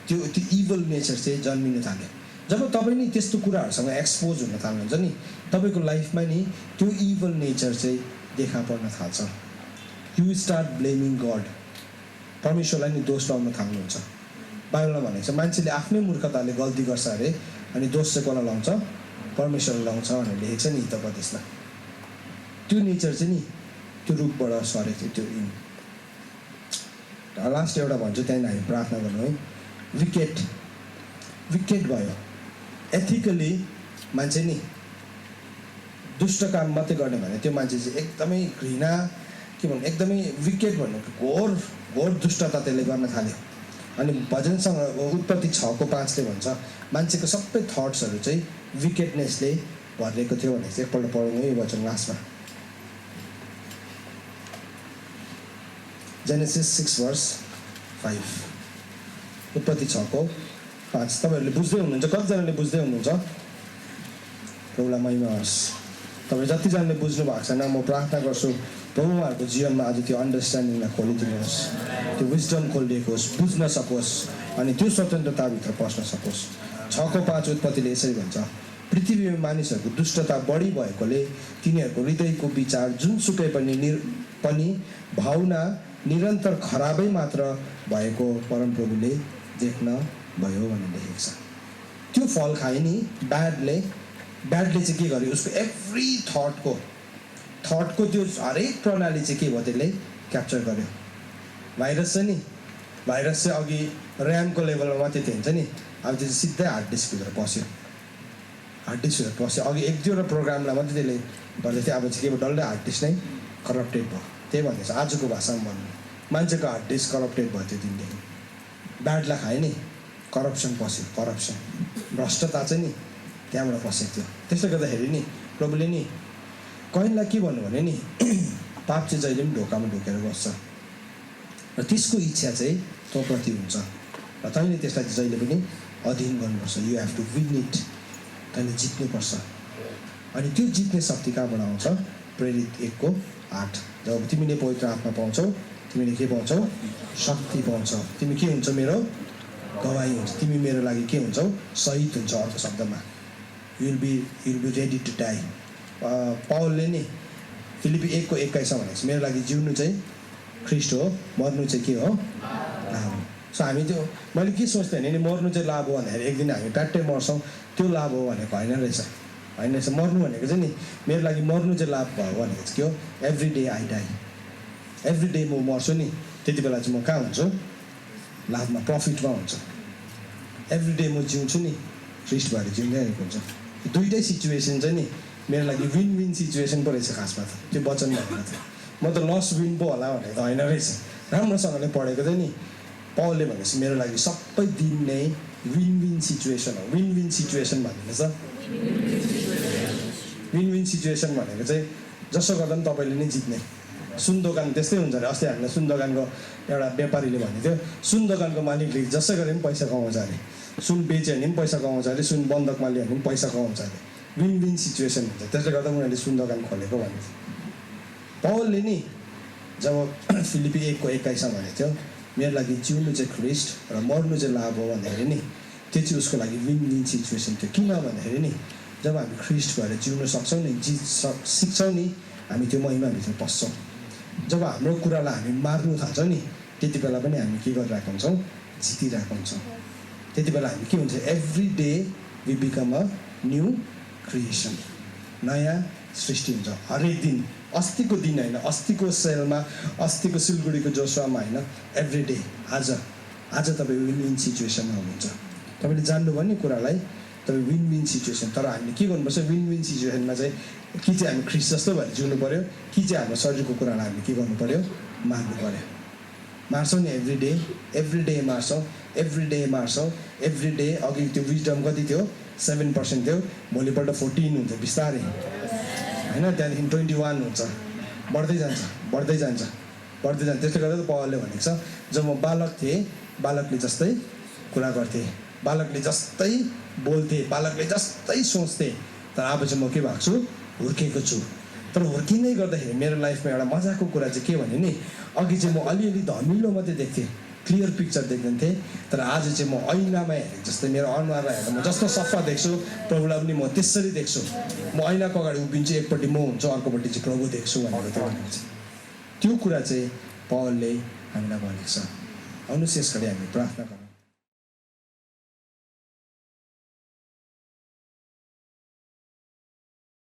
त्यो इभल नेचर चाहिँ जन्मिन थाल्यो जब तपाईँ नि त्यस्तो कुराहरूसँग एक्सपोज हुन थाल्नुहुन्छ नि तपाईँको लाइफमा नि त्यो इभल नेचर चाहिँ देखा पर्न थाल्छ यु स्टार्ट ब्लेमिङ गड परमेश्वरलाई नि दोष लाउन थाल्नुहुन्छ बाइबलमा भनेको छ मान्छेले आफ्नै मूर्खताले गल्ती गर्छ अरे अनि दोष चाहिँ कसलाई लाउँछ परमेश्वरलाई लाउँछ भनेर लेखेको छ नि हितोपदेशमा त्यो नेचर चाहिँ नि त्यो रूपबाट सरेको थियो त्यो लास्ट एउटा भन्छु त्यहाँदेखि हामी प्रार्थना गर्नु है विकेट भयो एथिकली मान्छे नि दुष्ट काम मात्रै गर्ने भने त्यो मान्छे चाहिँ एकदमै घृणा के भन्नु एकदमै विकेट भन्नु घोर दुष्टता त्यसले गर्न थाल्यो अनि भजनसँग उत्पत्ति 6:5ले भन्छ मान्छेको सबै थट्सहरू चाहिँ विकेटनेसले भरिएको थियो भने चाहिँ एकपल्ट पढौँ है वचन लास्टमा जेनेसिस 6:5 उत्पत्ति 6:5 तपाईँहरूले बुझ्दै हुनुहुन्छ कतिजनाले बुझ्दै हुनुहुन्छ प्रभुलाई महिमा होस् तपाईँ जतिजनाले बुझ्नु भएको छैन म प्रार्थना गर्छु प्रभु उहाँहरूको जीवनमा आज त्यो अन्डरस्ट्यान्डिङलाई खोलिदिनुहोस् त्यो विजडम खोलिदिएको होस् बुझ्न सकोस् अनि त्यो स्वतन्त्रताभित्र पस्न सकोस् 6:5 उत्पत्तिले यसरी भन्छ पृथ्वीमा मानिसहरूको दुष्टता बढी भएकोले तिनीहरूको हृदयको विचार जुनसुकै पनि भावना निरन्तर खराबै मात्र भएको परमप्रभुले देख्न भयो भनेर लेखेको छ। त्यो फल खाए नि ब्याडले चाहिँ के गर्यो, उसको एभ्री थटको त्यो हरेक प्रणाली चाहिँ के भयो, त्यसले क्याप्चर गर्यो। भाइरस चाहिँ अघि ऱ्यामको लेभलमा मात्रै थियो हुन्छ नि, अब त्यो सिधै हार्ड डिस्कभित्र पस्यो। अघि एक दुईवटा प्रोग्रामलाई मात्रै त्यसले गर्दै थियो, अब चाहिँ के भयो, डल्लै हार्ड डिस्क नै करप्टेड भयो। त्यही भन्दैछ आजको भाषामा भन्नु, मान्छेको हार्ड डिस्क करप्टेड भयो त्यो दिनदेखि। ब्याडलाई खायो नि, करप्सन पस्यो, भ्रष्टता चाहिँ नि त्यहाँबाट पसेको थियो। त्यसले गर्दाखेरि नि प्रभुले नि कहिलेलाई के भन्नु भने नि पाप चाहिँ जहिले पनि ढोकामा ढोकेर बस्छ र त्यसको इच्छा चाहिँ तँप्रति हुन्छ र तैँले त्यसलाई जहिले पनि अधीन गर्नुपर्छ। You have to win it, तैँले जित्नुपर्छ। अनि त्यो जित्ने शक्ति कहाँबाट आउँछ? प्रेरित 1:8। जब तिमीले पवित्र आत्मा पाउँछौ, तिमीले के पाउँछौ? शक्ति पाउँछौ। तिमी के हुन्छ? मेरो गवाही हुन्छ। तिमी मेरो लागि के हुन्छौ? शहीद हुन्छ। अर्को शब्दमा you'll be ready to die. पौलले नि फिलिपी 1:21 भनेको छ, मेरो लागि जिउनु चाहिँ ख्रिस्ट हो, मर्नु चाहिँ के हो? लाभ हो। सो हामी त्यो मैले के सोच्थेँ नि मर्नु चाहिँ लाभ हो भन्दाखेरि एक दिन हामी ट्याट्टै मर्छौँ, त्यो लाभ हो भनेको होइन रहेछ। मर्नु भनेको चाहिँ नि मेरो लागि मर्नु चाहिँ लाभ भयो भनेको चाहिँ के हो? Every day I die. Every day म मर्छु नि, त्यति बेला चाहिँ म कहाँ हुन्छु? लाभमा, प्रफिटमा हुन्छु। एभ्री डे म जिउँछु नि, ख्रिस्ट भएर जिउँदै आएको हुन्छ। दुइटै सिचुएसन चाहिँ नि मेरो लागि विन विन सिचुएसन पो रहेछ खासमा त। त्यो वचन भनेको थियो म त लस विन पो होला भनेको त होइन रहेछ। राम्रोसँगले पढेको चाहिँ नि पौलले भनेपछि मेरो लागि सबै दिन नै विन विन सिचुएसन हो। विन विन सिचुएसन भनेको छ, विन विन सिचुएसन भनेको चाहिँ जसो गर्दा पनि तपाईँले नै जित्ने। सुन दोकान त्यस्तै हुन्छ अरे। अस्ति हामीलाई सुन दोकानको एउटा व्यापारीले भनेको थियो, सुन दोकानको मालिकले जसै गरे पनि पैसा कमाउँछ अरे, सुन बेच्यो भने पनि पैसा कमाउँछ अरे, सुन बन्दकमा लियो भने पनि पैसा कमाउँछ अरे। विन विन सिचुएसन हुन्छ, त्यसले गर्दा उनीहरूले सुन दोकान खोलेको भनेको थियो। पौलले नि जब फिलिपी 1:21 भनेको थियो मेरो लागि जिउनु चाहिँ ख्रिस्ट र मर्नु चाहिँ लाभ हो भन्दाखेरि नि त्यो चाहिँ उसको लागि विन विन सिचुएसन थियो। किन भन्दाखेरि नि जब हामी ख्रिस्ट भएर जिउन सक्छौँ नि, सिक्छौँ नि, हामी त्यो महिमाभित्र पस्छौँ। जब हाम्रो कुरालाई हामी मार्नु थाल्छौँ नि त्यति बेला पनि हामी के गरिरहेको हुन्छौँ? जितिरहेको हुन्छौँ। त्यति बेला हामी के हुन्छ? Every day we become a new creation, नयाँ सृष्टि हुन्छ हरेक दिन। अस्तिको दिन होइन, अस्तिको सेलमा, अस्तिको सिलगढीको जोसुवामा होइन, एभ्री डे। आज तपाईँ विन विन सिचुएसनमा हुनुहुन्छ। तपाईँले जान्नुभयो नि कुरालाई, तपाईँ विन विन सिचुएसन। तर हामीले के गर्नुपर्छ? विन विन सिचुएसनमा चाहिँ कि चाहिँ हामी ख्रिस्ट जस्तो भएर जिउनु पऱ्यो, कि चाहिँ हाम्रो शरीरको कुरालाई हामीले के गर्नु पऱ्यो? मार्नु पऱ्यो। मार्छौँ नि एभ्री डे मार्छौँ, एभ्री डे। अघि त्यो विजडम कति थियो? 7% थियो, भोलिपल्ट 14 हुन्छ बिस्तारै होइन, त्यहाँदेखि 21 हुन्छ, बढ्दै जान्छ। त्यसले गर्दा त पौलले भनेको छ जब म बालक थिएँ बालकले जस्तै कुरा गर्थेँ, बालकले जस्तै बोल्थेँ, बालकले जस्तै सोच्थेँ, तर अब चाहिँ म के भएको छु? हुर्केको छु। तर हुर्किँदै गर्दाखेरि मेरो लाइफमा एउटा मजाको कुरा चाहिँ के भने नि अघि चाहिँ म अलिअलि धमिलो मात्रै देख्थेँ, क्लियर पिक्चर देख्दैनथेँ, तर आज चाहिँ म ऐनामा हेरेँ जस्तै मेरो अनुहारलाई हेरेर म जस्तो सफा देख्छु प्रभुलाई पनि म त्यसरी देख्छु। म ऐनाको अगाडि उभिन्छु, एकपट्टि म हुन्छु, अर्कोपट्टि चाहिँ प्रभु देख्छु भनेको त्यो भनेको छ। त्यो कुरा चाहिँ पौलले हामीलाई भनेको छ। आउनुहोस् यस घडी हामी प्रार्थना गरौँ।